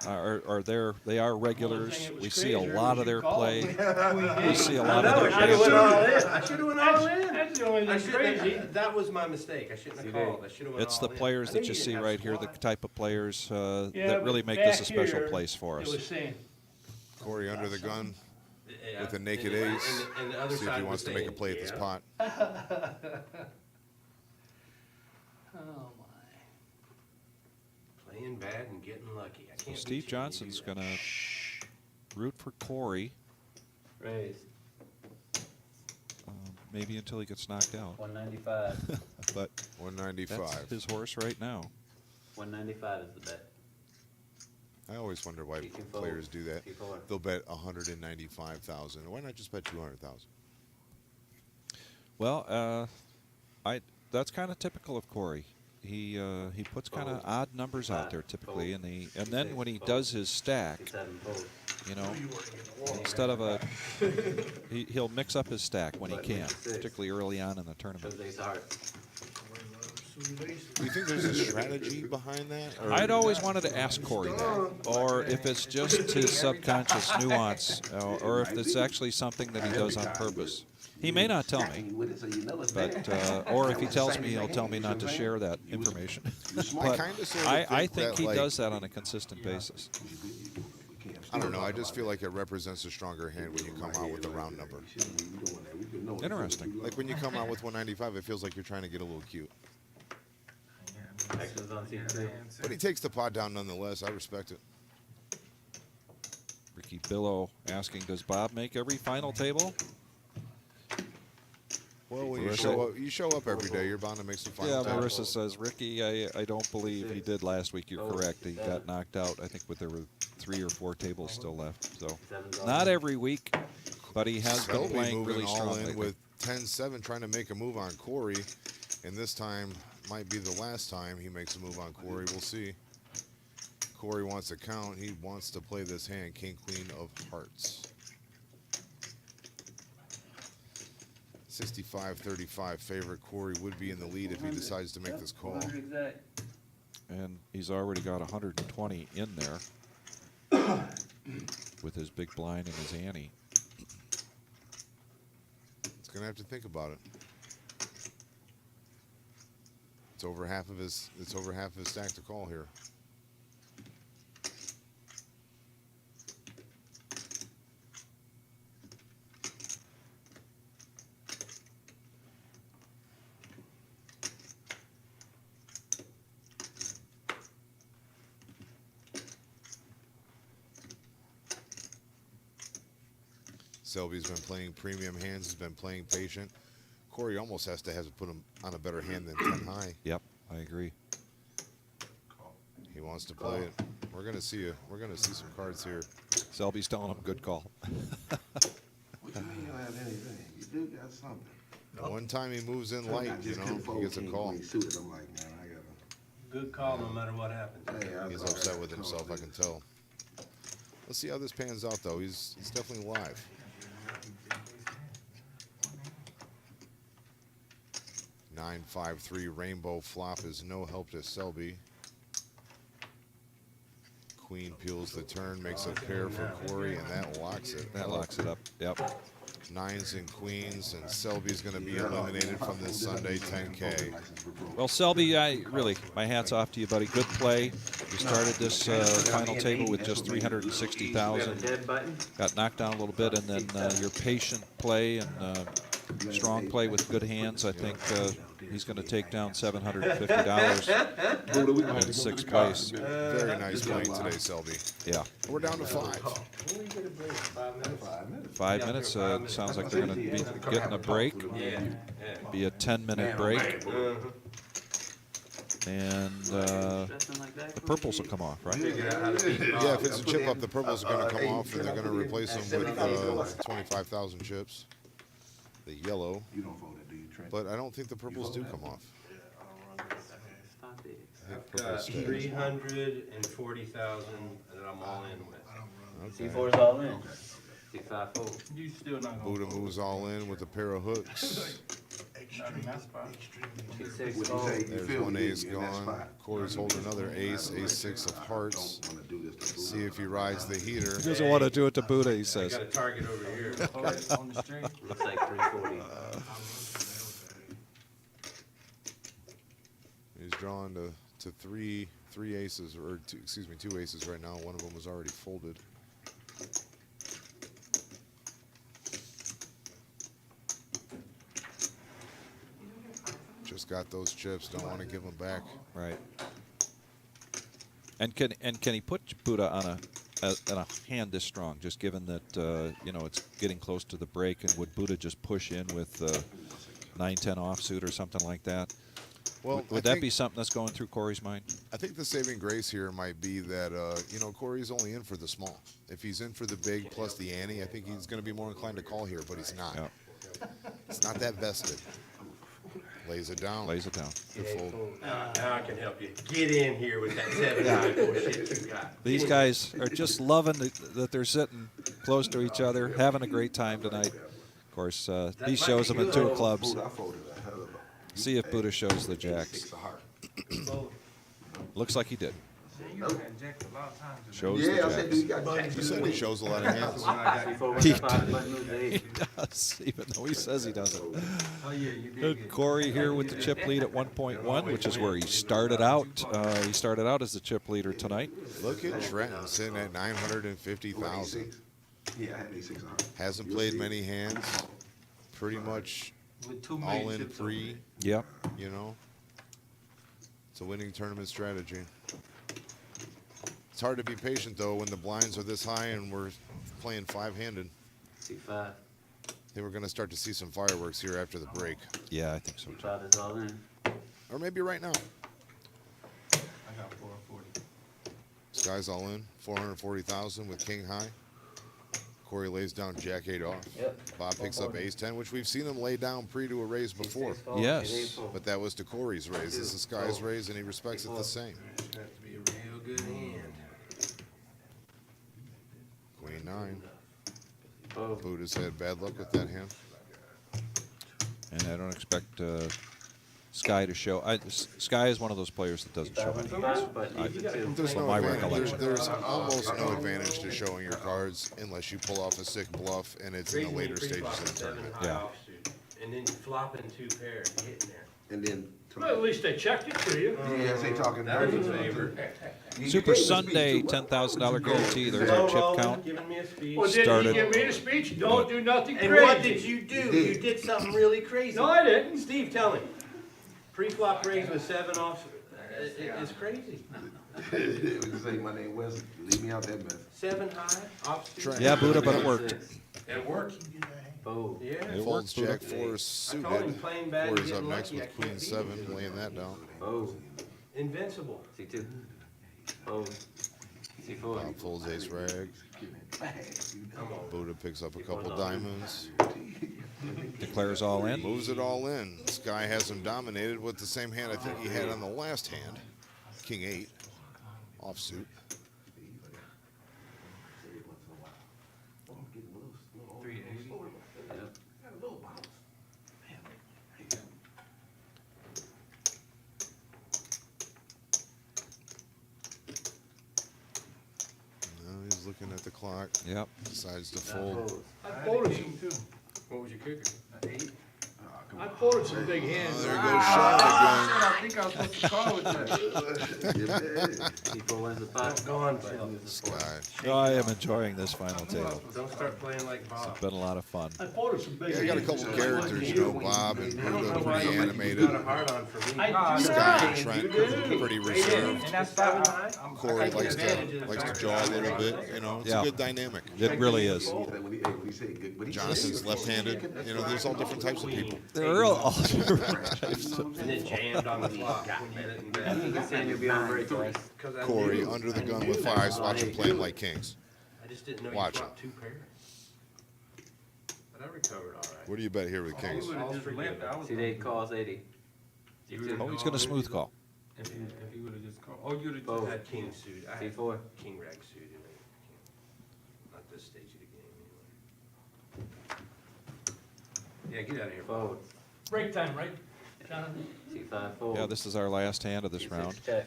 They are regulars. We see a lot of their play. We see a lot of their I should've went banter. all in. I should've went all in. That's the only I thing shouldn't crazy. have, that was my mistake. I shouldn't have called. I should've went It's all the in. players I that knew you see didn't have right here, the squat. type of players Yeah, that really but make this a back special here, place for It us. was saying, Corey under the gun Yeah, with a naked and- ace. and the other See if side he was wants to make a saying, play at this yeah. pot. oh my. Playing bad and getting lucky. I can't Steve beat you when you Johnson's do that. gonna root for Corey, Raise. maybe until he gets knocked out. 195. But 195. that's his horse right now. 195 is the bet. I always wonder why You can fold. players do that. You fold. They'll bet 195,000. Why not just bet 200,000? Well, that's kind of typical of Corey. He puts kind of odd numbers out there typically, and then when he does his stack, C7 fold. you know, instead of he'll mix up his stack when he can, particularly early on in the tournament. Shows ace of hearts. Do you think there's a strategy behind that? Or I'd always wanted to ask Corey that, or if it's just his subconscious nuance, or if it's actually something that he does on purpose. He may not tell me, but or if he tells me, he'll tell me not to share that information. But kinda sorta I think think that, he like- does that on a consistent basis. I don't know. I just feel like it represents a stronger hand when you come out with a round number. Interesting. Like when you come out with 195, it feels like you're trying to get a little cute. Actions on C2. But he takes the pot down nonetheless. I respect it. Ricky Billow asking, does Bob make every final table? Well, when Marissa- you show up every day, you're bound to make some fun. Yeah, Marissa says, Ricky, I don't believe he did last week. You're correct. He got knocked out. I think there were 3 or 4 tables still left. So not every week, but he has been Selby playing moving really all strong in lately. with 10-7, trying to make a move on Corey, and this time might be the last time he makes a move on Corey. We'll see. Corey wants to count. He wants to play this hand, King Queen of Hearts. 65-35 favorite. Corey would be in the lead if he decides to make this call. 100 exact. and he's already got 120 in there with his big blind and his ante. He's gonna have to think about it. It's over half of his. It's over half of his stack to call here. Selby's been playing premium hands. He's been playing patient. Corey almost has to put him on a better hand than 10 high. Yep, I agree. He wants to play it. We're gonna see some cards here. Selby's telling him good call. What you mean you don't have anything? You do got something. One time he moves in light, I you just know, couldn't he fold gets a king, call. queen suited. I'm like, man, I gotta. Good call no matter what happens. Hey, He's upset with himself, I can tell. Let's see how this pans out, though. He's definitely live. Nine, 5-3 rainbow flop is no help to Selby. Queen peels the turn, makes a pair for Corey, and that locks it. That locks it up. Yep. Nines and queens, and Selby's going to be eliminated from this Sunday 10K. Well, Selby, my hat's off to you, buddy. Good play. You started this final table with just 360,000. Dead button? Got knocked down a little bit, and then your patient play and strong play with good hands. I think he's going to take down $750 in sixth place. Very nice playing today, Selby. Yeah. We're down to 5. When we get a break, 5 minutes? 5 minutes. Sounds like they're going to be getting a break. Yeah. Be a 10-minute break. And the purples will come off, right? Yeah, if it's a chip up, the purples are going to come off, and they're going to replace them with 25,000 chips. The yellow. You don't fold it, do you, Trent? But I don't think the purples do come off. Stop it. I think Got purples stay. 340,000 that I'm all in with. C4's all in. 654. You still not gonna. Buddha moves all in with a pair of hooks. Not in that spot. 26 What you fold. say? You There's feel one me ace in that gone. spot. Corey's holding another ace, ace-6 of hearts. Don't wanna do this to See if he rides the heater. He doesn't want to do it to Buddha, he I says. got a target over here. On the street. Looks like 340. He's drawn to three aces, or two aces right now. One of them was already folded. Just got those chips. Don't want to give them back. Right. And can he put Buddha on a hand this strong? Just given that it's getting close to the break, and would Buddha just push in with 9-10 offsuit or something like that? Well, Would that be something that's going through Corey's mind? I think the saving grace here might be that Corey's only in for the small. If he's in for the big plus the ante, I think he's going to be more inclined to call here, but he's not. Yeah. It's not that vested. Lays it down. Lays it down. Good fold. Now I can help you. Get in here with that 7-5 shit you got. These guys are just loving that they're sitting close to each other, having a great time tonight. Of course, he shows them in two clubs. Buddha, I folded a hell of a. See if Buddha shows the jacks. Six of heart. Looks like he did. You done had jacked a lot of times. Shows Yeah, I the said, dude, you jacks. got jacks. You said he shows a lot of hands. He He does, even though he says he doesn't. Oh, yeah, you did And get. Corey here with the chip lead at 1.1, which is where he started out. He started out as the chip leader tonight. Look at Trenton sitting at 950,000. Yeah, I had a 6 of heart. Hasn't played many hands. Pretty much With 2 million all in chips free. Yep. You know, it's a winning tournament strategy. It's hard to be patient though when the blinds are this high and we're playing 5-handed. 65. I think we're going to start to see some fireworks here after the break, Yeah, I think so too. 5 is all in. or maybe right now. I got 440. Sky's all in, 440,000 with king high. Corey lays down jack 8 off. Yep. Bob picks up ace 10, which we've seen him lay down pre to a raise before. 6 fold, Yes. 8 fold. But that was to Corey's raise. This is Sky's raise, and he respects it the same. It's going to have to be a real good hand. Queen 9. Fold. Buddha's had bad luck with that hand. And I don't expect Sky to show. Sky is one of those players that doesn't show many hands. But I- leaves it two. There's From no my advantage. recollection. There's almost no advantage to showing your cards unless you pull off a sick bluff and it's in the later stages of the tournament. Yeah. And then flopping two pairs, hitting there. And then. Well, at least they checked it for you. Yeah, they talking. That was a favor. Super Sunday, $10,000 guarantee. There's our chip count. Giving me a speech. Well, didn't Started- you give me the speech? Don't do nothing And crazy. what did you do? You did something really crazy. No, I didn't. Steve, tell him. Pre-flop raise with 7 off. It's crazy. You say my name Wesley, leave me out that mess. 7 high, offsuit. Trent. Yeah, Buddha, but it worked. It worked. Fold. Yeah. It Folds worked, Jack Buddha. 4 I told him suited. playing bad, Corey's up getting next lucky, I with Queen can't beat 7, him. laying that down. Fold. Invincible. C2. Fold. C4. Bob folds ace rag. Come on. Buddha picks up a couple diamonds. Declares all in. Moves it all in. Sky has him dominated with the same hand I think he had on the last hand. King 8. Offsuit. 380. Yep. Now he's looking at the clock. Yep. Decides to fold. I folded some too. What was your kicker? 8. I folded some big Oh, hands. there goes Sean I think I was supposed to call with that. C4 wins the pot. Go on, again. Sky. I am enjoying this final table. Don't start playing like Bob. It's been a lot of fun. I folded some big Yeah, I got a hands. couple characters, you know, Bob and I don't know Buddha, why pretty you animated. got a hard on for me. I do Sky not. and Trent, pretty reserved. And that's Seven why high? Corey likes to jaw a little bit, you know, it's Yeah. a good dynamic. It really is. Jonathan's left-handed, you know, there's all different types of people. They're all And then jammed on the flop. Got it and I think he's saying you'll be on break, guys. Because I Corey knew- under the gun with 5s, watch him play 'em like kings. I just didn't know you Watch flopped 2 pairs. But I recovered all right. What do you bet here with kings? All's forgiven. C8 calls 80. C2. Oh, he's going to smooth call. If he would've just called, oh, you'd have Oh. just I had king suit. I had C4. king rag suit in it. Not this stage of the game anyway. Yeah, get out of here, Bob. Fold. Break time, right, Jonathan? C5 fold. Yeah, this is our last hand of this C6 round. check.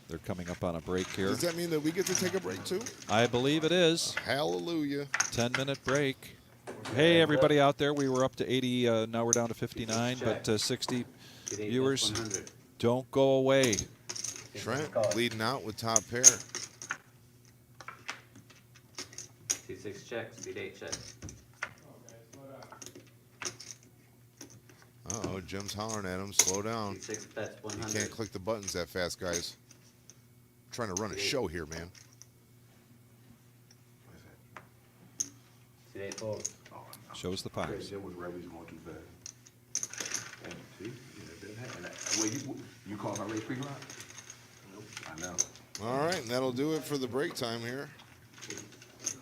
They're coming up on a break here. Does that mean that we get to take a break too? I believe it is. Hallelujah. 10-minute break. Hey, everybody out there. We were up to 80. Now we're down to 59, but 60 C8 viewers. 100. Don't go away. Trent leading out with top pair. C6 check. C8 check. Uh-oh, Jim's hollering at him. Slow down. C6 bets You 100. can't click the buttons that fast, guys. Trying to run a show here, man. C8 fold. Shows the pipes. That was right, we was going too fast. And see, yeah, that happened. Well, you called my race pre-flop? Nope. I know. All right, and that'll do it for the break time here.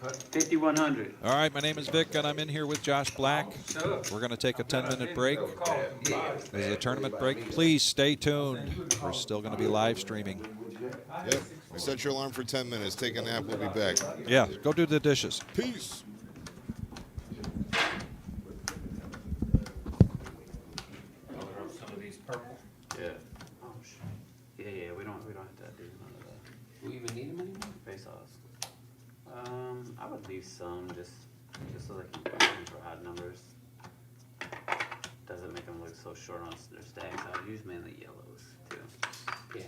5100. All right, my name is Vic, and I'm in here with Josh Black. shut up. We're going to take a 10-minute break. Call him. This is a tournament break. Please stay tuned. We're still going to be live streaming. Yep. Set your alarm for 10 minutes. Take a nap. We'll be back. Yeah, go do the dishes. Peace. Some of these purple. Yeah. Yeah, we don't have to do none of that. Do we even need them anymore? Face offs. I would leave some just so they can put in for odd numbers. Doesn't make them look so short on their stacks. I would use mainly yellows too. Yeah.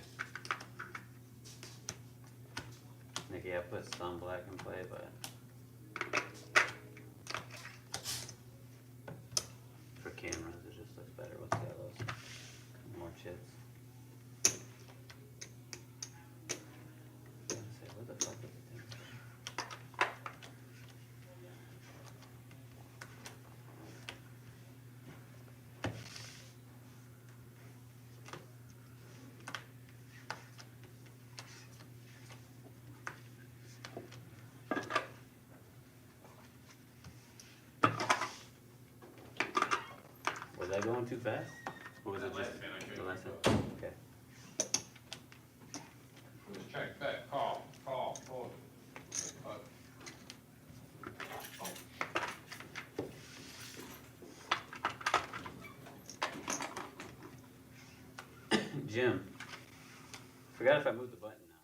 Nikki, I put some black in play, but for cameras it just looks better with yellows. More chips. Say, where the fuck is the thing? Was I going too fast? Or was it just the last one? Okay. Just check that, call, hold it. Jim. Forgot if I moved the button now.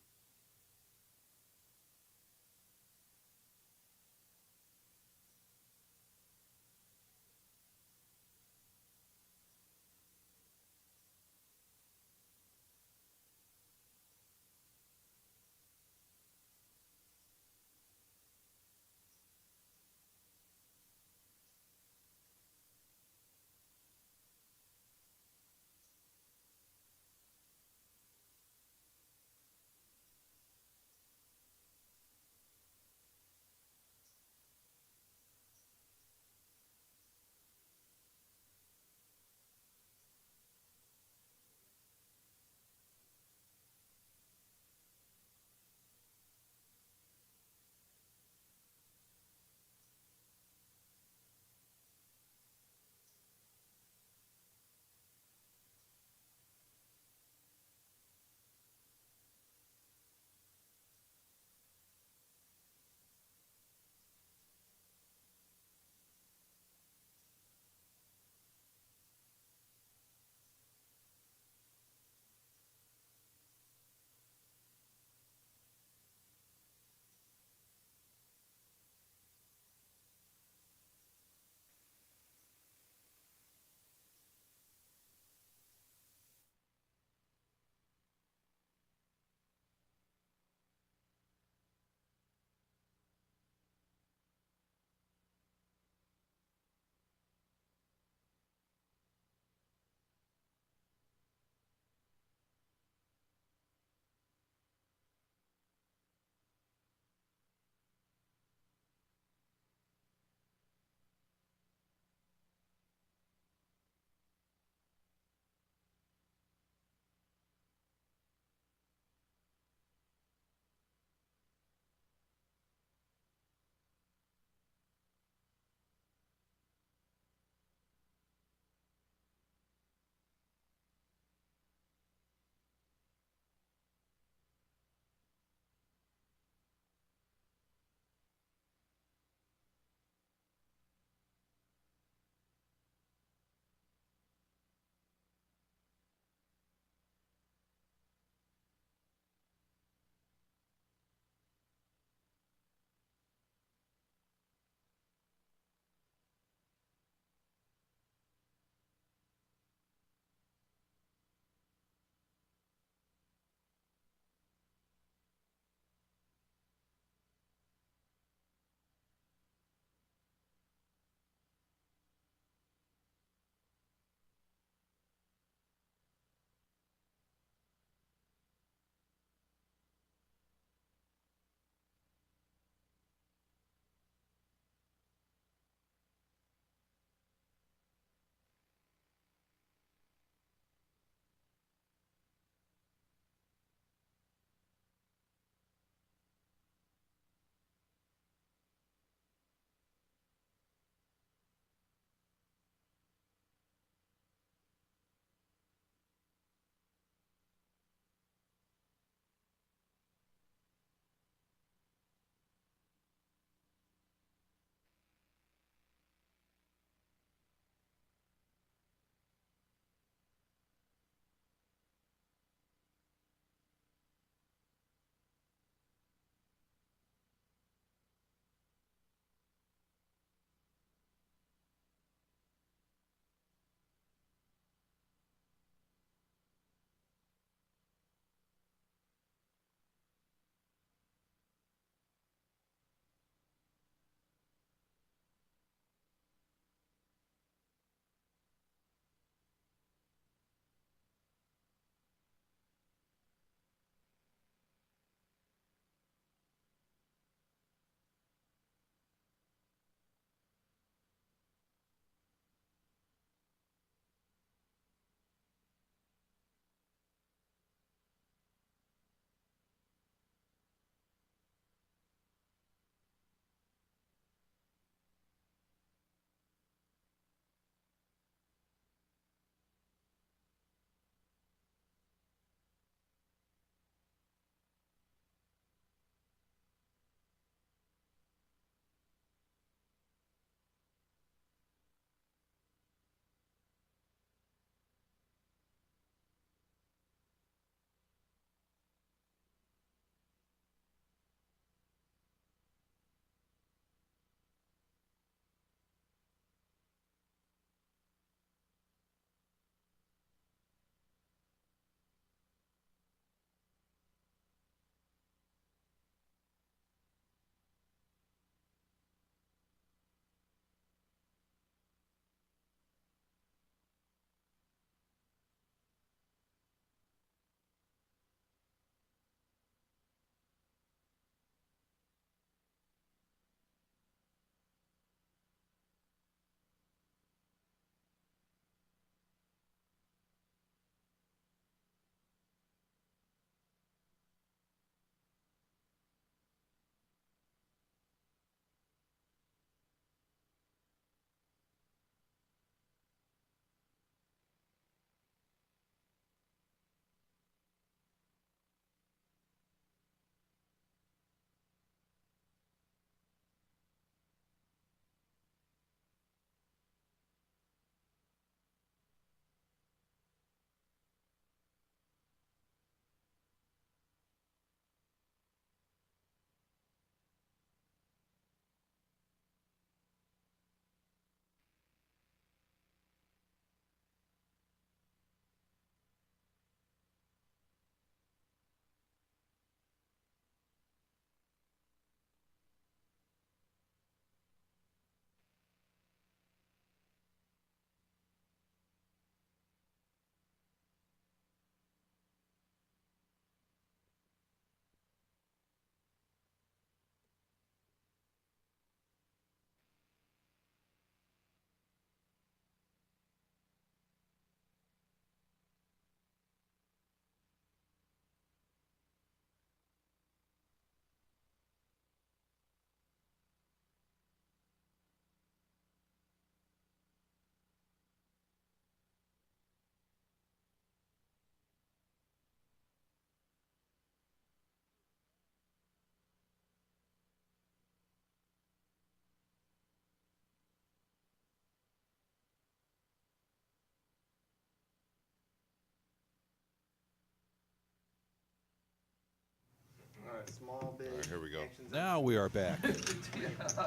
Small, big. All right, here we go. actions Now we are back.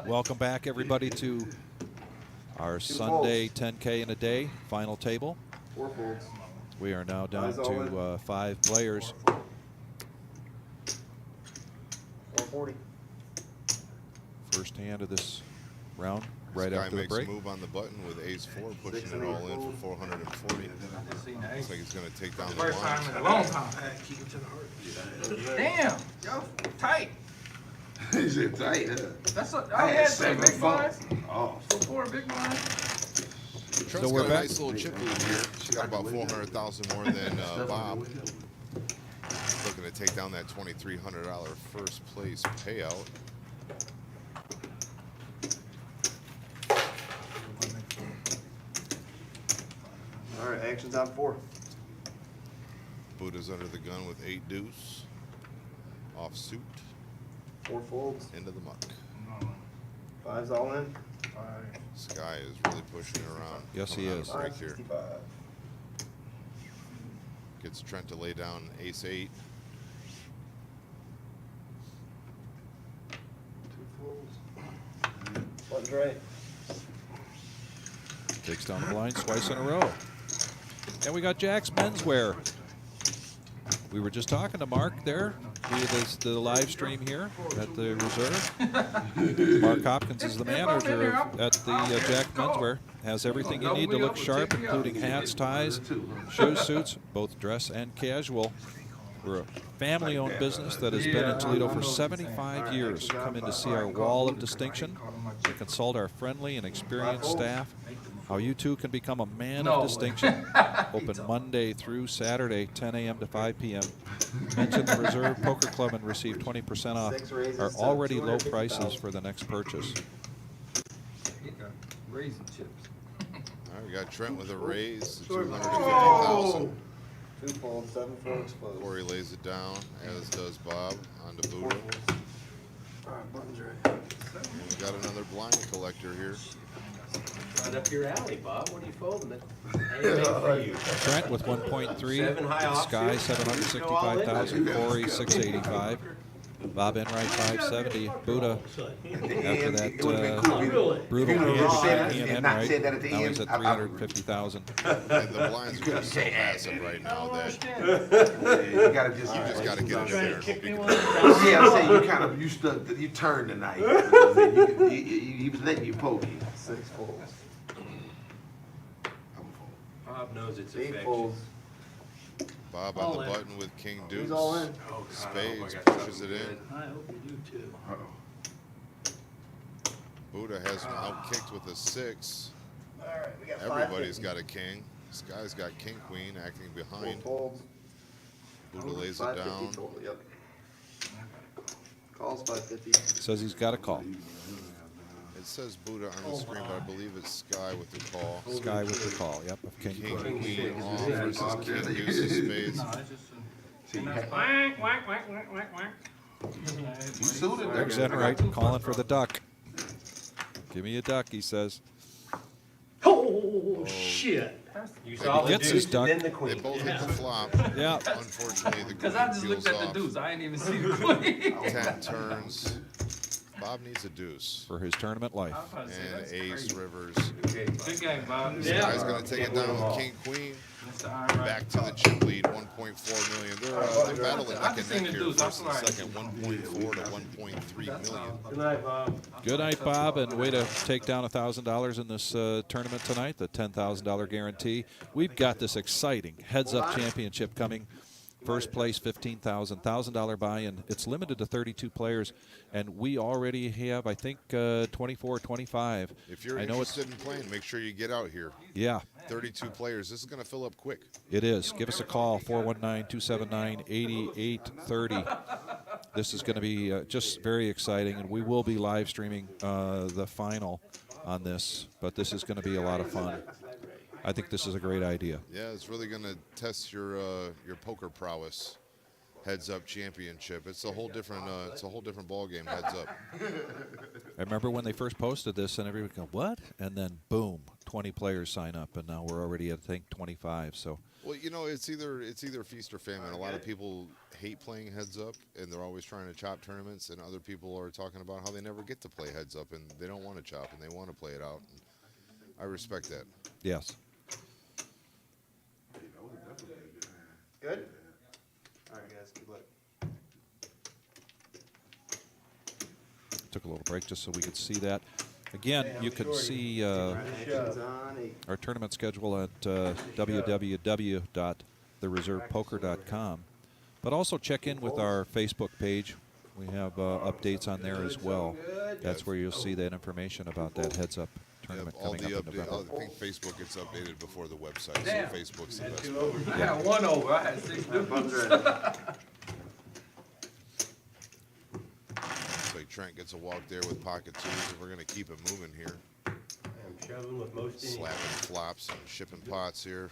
Welcome back, everybody, to our Sunday 10K in a day final table. 4 folds. We are now down Eyes all to 5 players. 440. First hand of this round, right This guy after the makes break. a move on the button with ace-4, pushing it all in for 440. Looks like he's going to take down the First time in blinds. a long time. Keep it to the heart. Damn, yo, tight. He said tight, huh? That's what, I I had had some 7 big blinds. Oh. So 4 big blinds. Trent's we're got a back. nice little chip lead here. She's got about 400,000 more than Bob. Looking to take down that $2,300 first place payout. All right, actions on 4. Buddha's under the gun with 8 deuce. Off suit, 4 folds. into the muck. 5's all in. Sky is really pushing it around. Yes, he Coming out is. of break here. 565. Gets Trent to lay down ace-8. 2 folds. Button's right. Takes down the blinds twice in a row. And we got Jack's Menswear. We were just talking to Mark there via the live stream here at the Reserve. Mark Hopkins is the manager at the Jack Menswear. Has everything you need to look sharp, including hats, ties, shoes, suits, both dress and casual. We're a family-owned business that has been in Toledo for 75 years. Come in to see our wall of distinction, to consult our friendly and experienced staff, how you too can become a man of distinction. Open Monday through Saturday, 10 a.m. to 5 p.m. Mention the Reserve Poker Club and receive 20% off our already low prices for the next purchase. Raisin chips. All right, we got Trent with a raise to 250,000. 2 folds, 7 folds closed. Corey lays it down, as does Bob, on to 4 Buddha. folds. All right, button's right. And we got another blind collector here. Right up your alley, Bob. What are you folding it? Anything for you. Trent with 1.3, 7 high Sky offsuit. 765,000, Corey 685, Bob Enright 570, Buddha after that brutal hand by Ian Enright. Now he's at 350,000. And the blinds are just so massive right now that You gotta just. you just got to get it in there and hope you can. Yeah, I'm saying you kind of you turned tonight. He was letting you poke you. 6 folds. Bob knows it's 8 affection. folds. Bob on the button with King Deuce. He's all in. Spades pushes it in. I hope you do too. Buddha has him outkicked with a 6. All right, we got 5. Everybody's got a king. Sky's got king queen acting 4 behind. folds. Buddha lays it 550 down. total, yep. Calls 550. Says he's got a call. It says Buddha on the screen, but I believe it's Sky with the call. Sky with the call, yep, of King King Queen. queen off versus king deuce of spades. No, it's just whack, whack, whack, whack, whack, whack. You suited Greg's Enright calling for the duck. Give me a duck, he says. Oh, shit. You saw the Gets his deuce duck. and then the They queen. both hit the flop. Yeah. Unfortunately, the Cause I queen just peels looked at off. the deuce, I didn't even see the queen. 10 turns. Bob needs a deuce. For his tournament life. I was about to say, And that's ace crazy. rivers. Okay, Good game, Bob. Sky's going to take it down with king queen. Mr. Enright. Back to the chip lead, 1.4 million. They're battling I neck just and seen neck the here, deuce, I'm first and sorry. second, 1.4 to 1.3 million. Good night, Bob. Good night, Bob, and way to take down $1,000 in this tournament tonight, the $10,000 guarantee. We've got this exciting heads-up championship coming. First place, $15,000, $1,000 buy-in. It's limited to 32 players, and we already have, I think, 24, 25. If you're I know interested in playing, make sure you get out here. Yeah, 32 players. This is going to fill up quick. it is. Give us a call, 419-279-8830. This is going to be just very exciting, and we will be live streaming the final on this, but this is going to be a lot of fun. I think this is a great idea. Yeah, it's really going to test your poker prowess. Heads up championship. It's a whole different ball game. Heads up. I remember when they first posted this, and everybody go, "What?" And then boom, 20 players sign up, and now we're already at I think 25. So Well, you know, it's either feast or famine. A lot of people hate playing heads up, and they're always trying to chop tournaments, and other people are talking about how they never get to play heads up, and they don't want to chop, and they want to play it out. And I respect that. Yes. Good? All right, guys, good luck. Took a little break just so we could see that. Again, you can see Action's on 8. our tournament schedule at www.thereservepoker.com. But also check in with our Facebook page. We have updates on there as well. That's where you'll see that information about that heads-up tournament All coming the up in update. November. I think Facebook gets updated before the website, Damn. so Facebook's the Had best. 2 over. I had 1 over, I had 6 Buttons dudes. ready. Looks like Trent gets a walk there with pocket twos, and we're going to keep it moving here. I'm shoving with most any. Slapping flops and shipping pots here.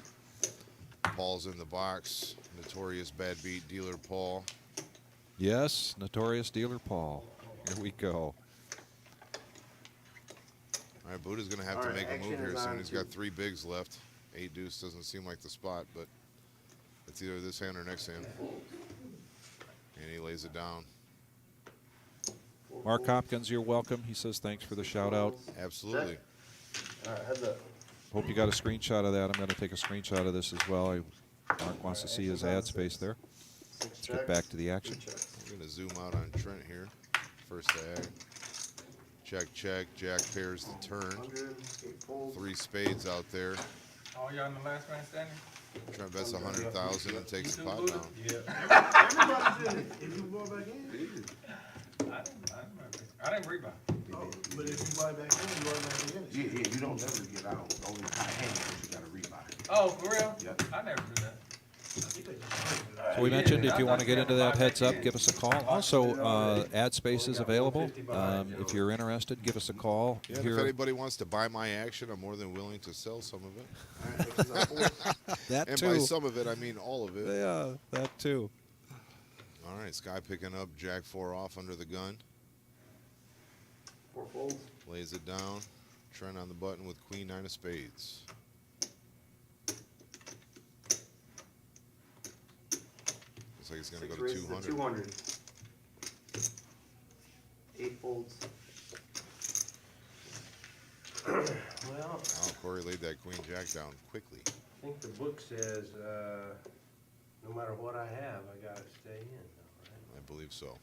Paul's in the box. Notorious bad beat dealer Paul. Yes, notorious dealer Paul. Here we go. All right, Buddha's going to have All to right, make a action move here is soon. on He's 2. got 3 bigs left. 8 deuce doesn't seem like the spot, but it's either this hand or next hand. And he lays it down. Mark Hopkins, you're welcome. He says thanks for the shout-out. Absolutely. All right, heads up. Hope you got a screenshot of that. I'm going to take a screenshot of this as well. Mark wants to see his ad space there. 6 Let's get back to the action. 2 checks. We're going to zoom out on Trent here. First ag. Check, check. Jack pairs the turn. 100, 8 folds. 3 spades out there. All y'all in the last man standing? Trent bets 100,000 and takes the You too, pot Buddha? down. Everybody's in it. If you go back in, I didn't read mine. oh, but if you buy back in, you automatically in it. Yeah, yeah, you don't never get out, only high hand, you gotta rebuy. Oh, for real? Yep. I never do that. So we mentioned if you want to get into that heads up, give us a call. Also, ad space is available. If you're interested, give us a call. Yeah, and if anybody wants to buy my action, I'm more than willing to sell some of it. All right, action's on 4. That And too. by some of it, I mean all of it. Yeah, that too. All right, Sky picking up Jack 4 off under the gun. 4 folds. Lays it down. Trent on the button with Queen 9 of spades. Looks like he's going to 6 go to raises 200. 200. 8 folds. Well, Wow, Corey laid that Queen Jack down quickly. I think the book says, no matter what I have, I gotta stay in, I believe so.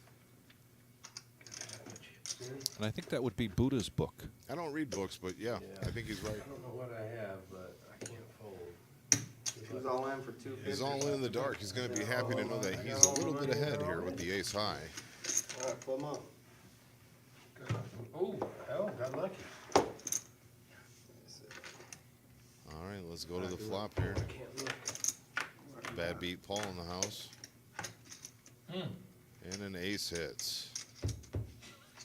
right? And I think that would be Buddha's book. I don't read books, but yeah, Yeah. I think he's right. I don't know what I have, but I can't fold. Who's all in for 250? He's all in the dark. He's going to be happy to know that he's a little bit ahead here with the ace high. All right, pull them up. Oh, hell, got lucky. All right, let's go to the flop here. I can't look. Bad beat Paul in the house. Hmm. And an ace hits.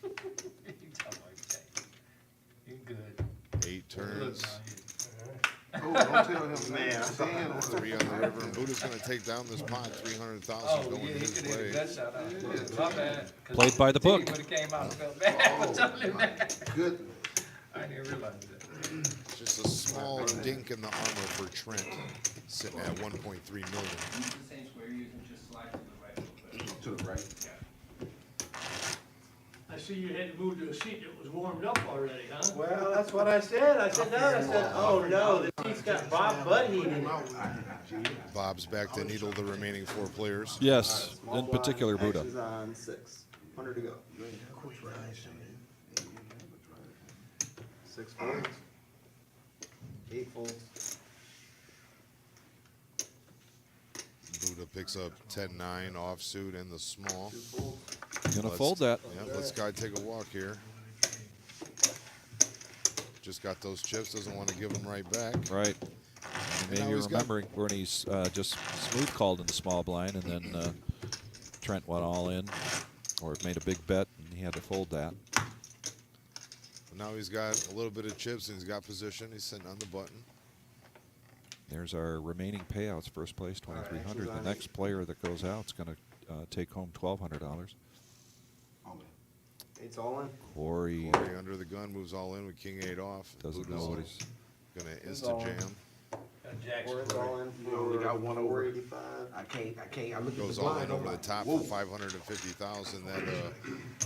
You talk like that. You good. 8 Look, turns. now, Oh, don't tell him, Man, I thought Stand on 3 on the river. And Buddha's going to take down this pot. 300,000 Oh, going yeah, he his could hit a way. gut shot out. My bad. 'Cause Played by the Diddy book. would've came out and felt bad for telling that. Goodness. I didn't even realize that. Just a small dink in the armor for Trent, sitting at 1.3 million. The same square you're using, just slide to the right a little bit. To the right. I see you had to move to a seat that was warmed up already, huh? Well, that's what I said. I said, no, I said, oh, no, the seat's got Bob butt heat in it. Bob's back to needle the remaining 4 players. Yes, Small in particular blind, Buddha. Action's on 6. 100 to go. 6 folds. 8 folds. Buddha picks up 10-9 offsuit in the small. 2 folds. Gonna Let's- fold that. Yeah, let Sky take a walk here. Just got those chips, doesn't want to give them right back. Right. And Maybe now you're he's got- remembering when he's just smooth called in the small blind, and then Trent went all in, or made a big bet, and he had to fold that. Now he's got a little bit of chips and he's got position. He's sitting on the button. There's our remaining payouts. First place, $2,300. The next player that goes out is going to take home $1,200. 8's all in. Corey Corey under the gun moves all in with King 8 off. doesn't Buddha's know what he's. gonna insta jam. Jack's Or it's all in You only got one for over. 485. I can't, I look at the Goes all blind. in over the top for 550,000. That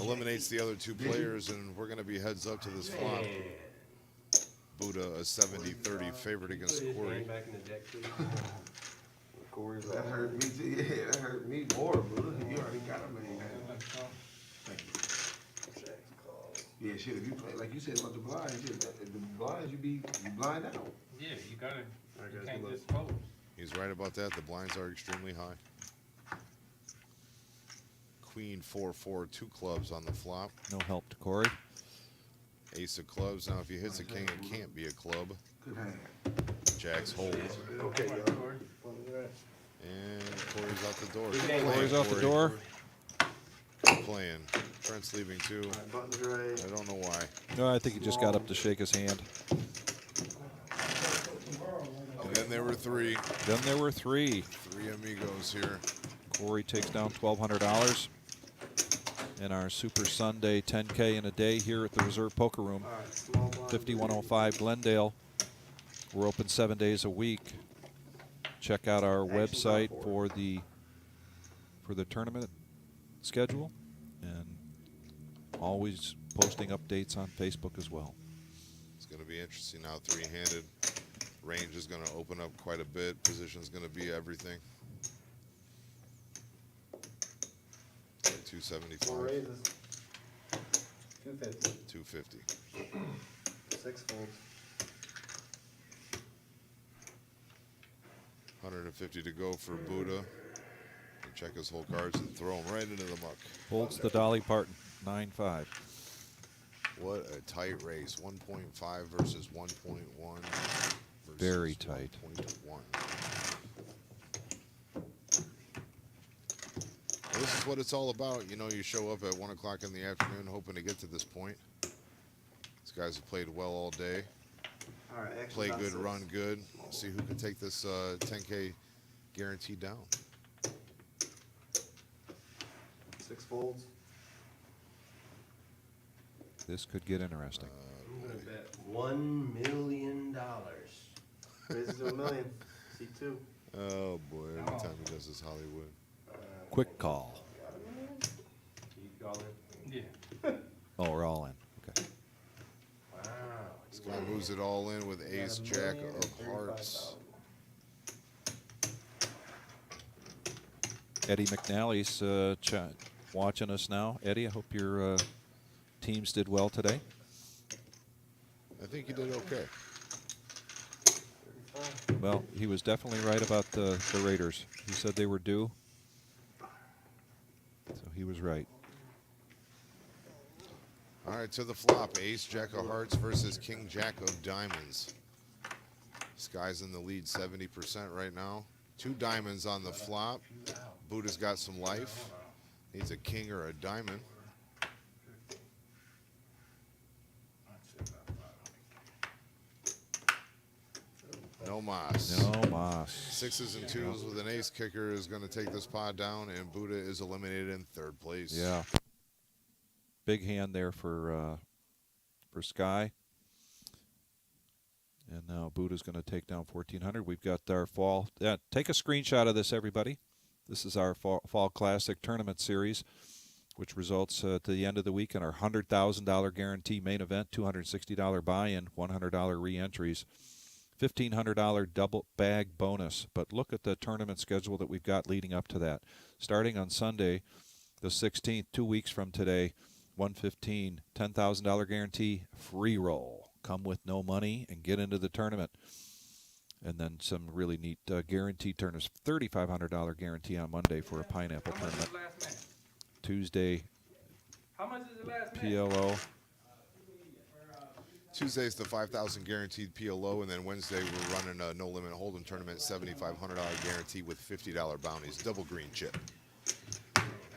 eliminates the other two players, and we're going to be heads up to this flop. Buddha a 70-30 favorite against Corey. Back in the deck, too. Corey's That all hurt me too, yeah, that hurt me more, bro. You already got him, man. Thank you. Jack's call. Yeah, shit, if you play, like you said about the blinds, shit, the blinds, you blind out. Yeah, you gotta, Alright, you guys, can't good luck. just fold. He's right about that. The blinds are extremely high. Queen 4-4, 2 clubs on the flop. No help to Corey. Ace of clubs. Now, if he hits a king, it can't be a club. Good hand. Jacks hold. Okay, y'all. And Corey's out the door. Corey's out the door. Good playing. Trent's leaving too. Alright, buttons right. I don't know why. No, I think he just got up to shake his hand. And then there were 3. Then there were 3. 3 amigos here. Corey takes down $1,200 in our Super Sunday 10K in a day here at the Reserve Poker Room, Alright, small blind. 5105 Glendale. We're open 7 days a week. Check out our website for the tournament schedule, and always posting updates on Facebook as well. It's going to be interesting now. 3-handed. Range is going to open up quite a bit. Position's going to be everything. 275. Four raises. 250. 250. 6 folds. 150 to go for Buddha. And check his whole cards and throw him right into the muck. Holds the Dolly Parton, 9-5. What a tight race. 1.5 versus 1.1. Very tight. 1.1. Well, this is what it's all about. You know, you show up at 1 o'clock in the afternoon hoping to get to this point. These guys have played well all day. Alright, action Play about good, 6. run good. See who can take this 10K guarantee down. 6 folds. This could get interesting. I'm gonna bet $1 million. Raises to $1 million. C2. Oh boy, every time he does this Hollywood. Quick call. You call it? Yeah. Oh, we're all in. Okay. Wow. This guy moves it all in with ace, jack of hearts. Eddie McNally's watching us now. Eddie, I hope your teams did well today. I think he did okay. 35. Well, he was definitely right about the Raiders. He said they were due. So he was right. All right, to the flop. Ace, jack of hearts versus king, jack of diamonds. This guy's in the lead 70% right now. 2 diamonds on the flop. Buddha's got some life. Needs a king or a diamond. No mas. No mas. 6s and 2s with an ace kicker is going to take this pot down, and Buddha is eliminated in 3rd place. Yeah. Big hand there for Sky. And now Buddha's going to take down 1,400. We've got our fall. Yeah, take a screenshot of this, everybody. This is our fall Classic Tournament Series, which results at the end of the week in our $100,000 guarantee main event, $260 buy-in, $100 re-entries, $1,500 double bag bonus. But look at the tournament schedule that we've got leading up to that. Starting on Sunday, the 16th, 2 weeks from today, 115, $10,000 guarantee, free roll. Come with no money and get into the tournament. And then some really neat guaranteed tournaments. $3,500 guarantee on Monday for a pineapple How much is tournament. the last match? Tuesday, How much is the last match? PLO. Tuesday's the 5,000 guaranteed PLO, and then Wednesday we're running a no-limit hold'em tournament, $7,500 guarantee with $50 bounties, double green chip.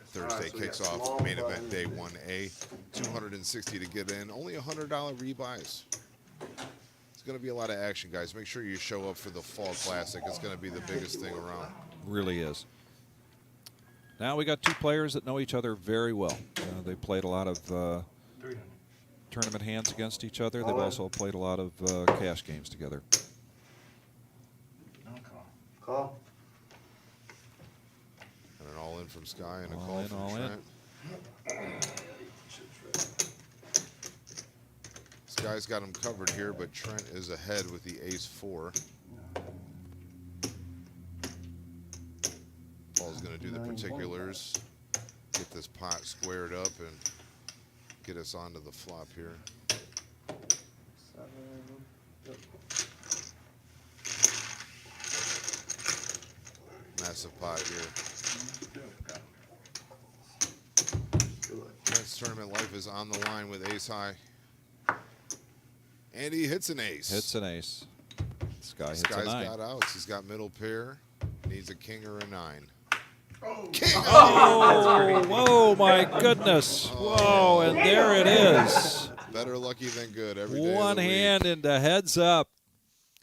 Thursday Alright, so we kicks got off small main event buttons. day 1A, $260 to get in, only $100 rebuys. It's going to be a lot of action, guys. Make sure you show up for the Fall Classic. It's going to be the biggest thing around. Really is. Now we got 2 players that know each other very well. They played a lot of 300. tournament hands against each other. They've also played a lot of cash games together. from Sky and a All call in, from all in. Trent. Sky's got him covered here, but Trent is ahead with the ace-4. Paul's going to do the particulars, get this pot squared up, and get us onto the flop here. 7. Yep. Massive pot here. Trent's tournament life is on the line with ace-high. And he hits an ace. Hits an ace. Sky hits Sky's a 9. got outs. He's got middle pair. Needs a king or a 9. Oh, whoa, my goodness. Whoa, and there it is. Better lucky than good every day. One of the week. hand into heads up.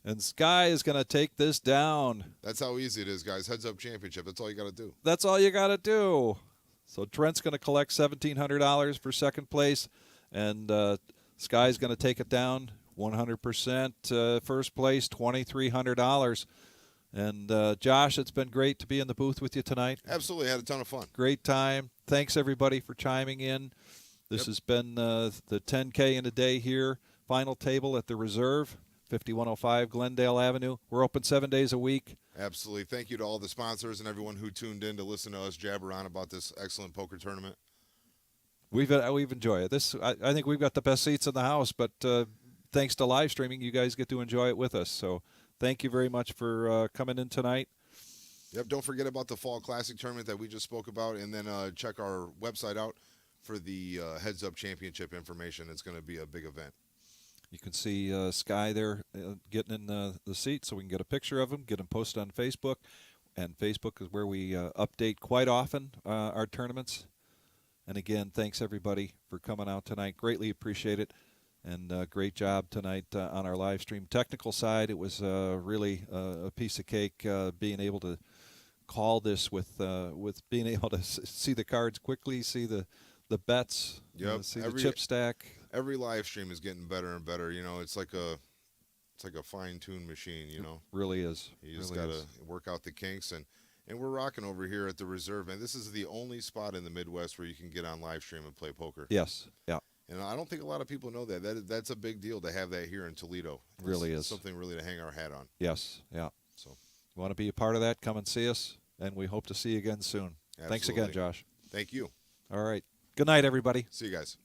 And Sky is going to take this down. That's how easy it is, guys. Heads up championship. That's all you got to do. That's all you got to do. So Trent's going to collect $1,700 for second place. And Sky's going to take it down 100%. First place, $2,300. And Josh, it's been great to be in the booth with you tonight. Absolutely. Had a ton of fun. Great time. Thanks, everybody, for chiming in. This has been the 10K in a day here. Final table at the Reserve, 5105 Glendale Avenue. We're open 7 days a week. Absolutely. Thank you to all the sponsors and everyone who tuned in to listen to us jabber on about this excellent poker tournament. We've enjoyed it. I think we've got the best seats in the house, but thanks to live streaming, you guys get to enjoy it with us. So thank you very much for coming in tonight. Yep. Don't forget about the Fall Classic tournament that we just spoke about, and then check our website out for the Heads Up Championship information. It's going to be a big event. You can see Sky there getting in the seat, so we can get a picture of him, get him posted on Facebook. And Facebook is where we update quite often our tournaments. And again, thanks everybody for coming out tonight. Greatly appreciate it. And great job tonight on our live stream. Technical side, it was really a piece of cake being able to call this with being able to see the cards quickly, see the bets, see the chip stack. Every live stream is getting better and better. You know, it's like a fine-tuned machine. You know, Really is. you just Really got to is. work out the kinks, and we're rocking over here at the Reserve. And this is the only spot in the Midwest where you can get on live stream and play poker. Yes. Yeah. And I don't think a lot of people know that. That's a big deal to have that here in Toledo. Really It's is. something really to hang our hat on. Yes. Yeah. So You want to be a part of that? Come and see us, and we hope to see you again soon. Thanks again, Absolutely. Josh. thank you. All right. Good night, everybody. See you guys.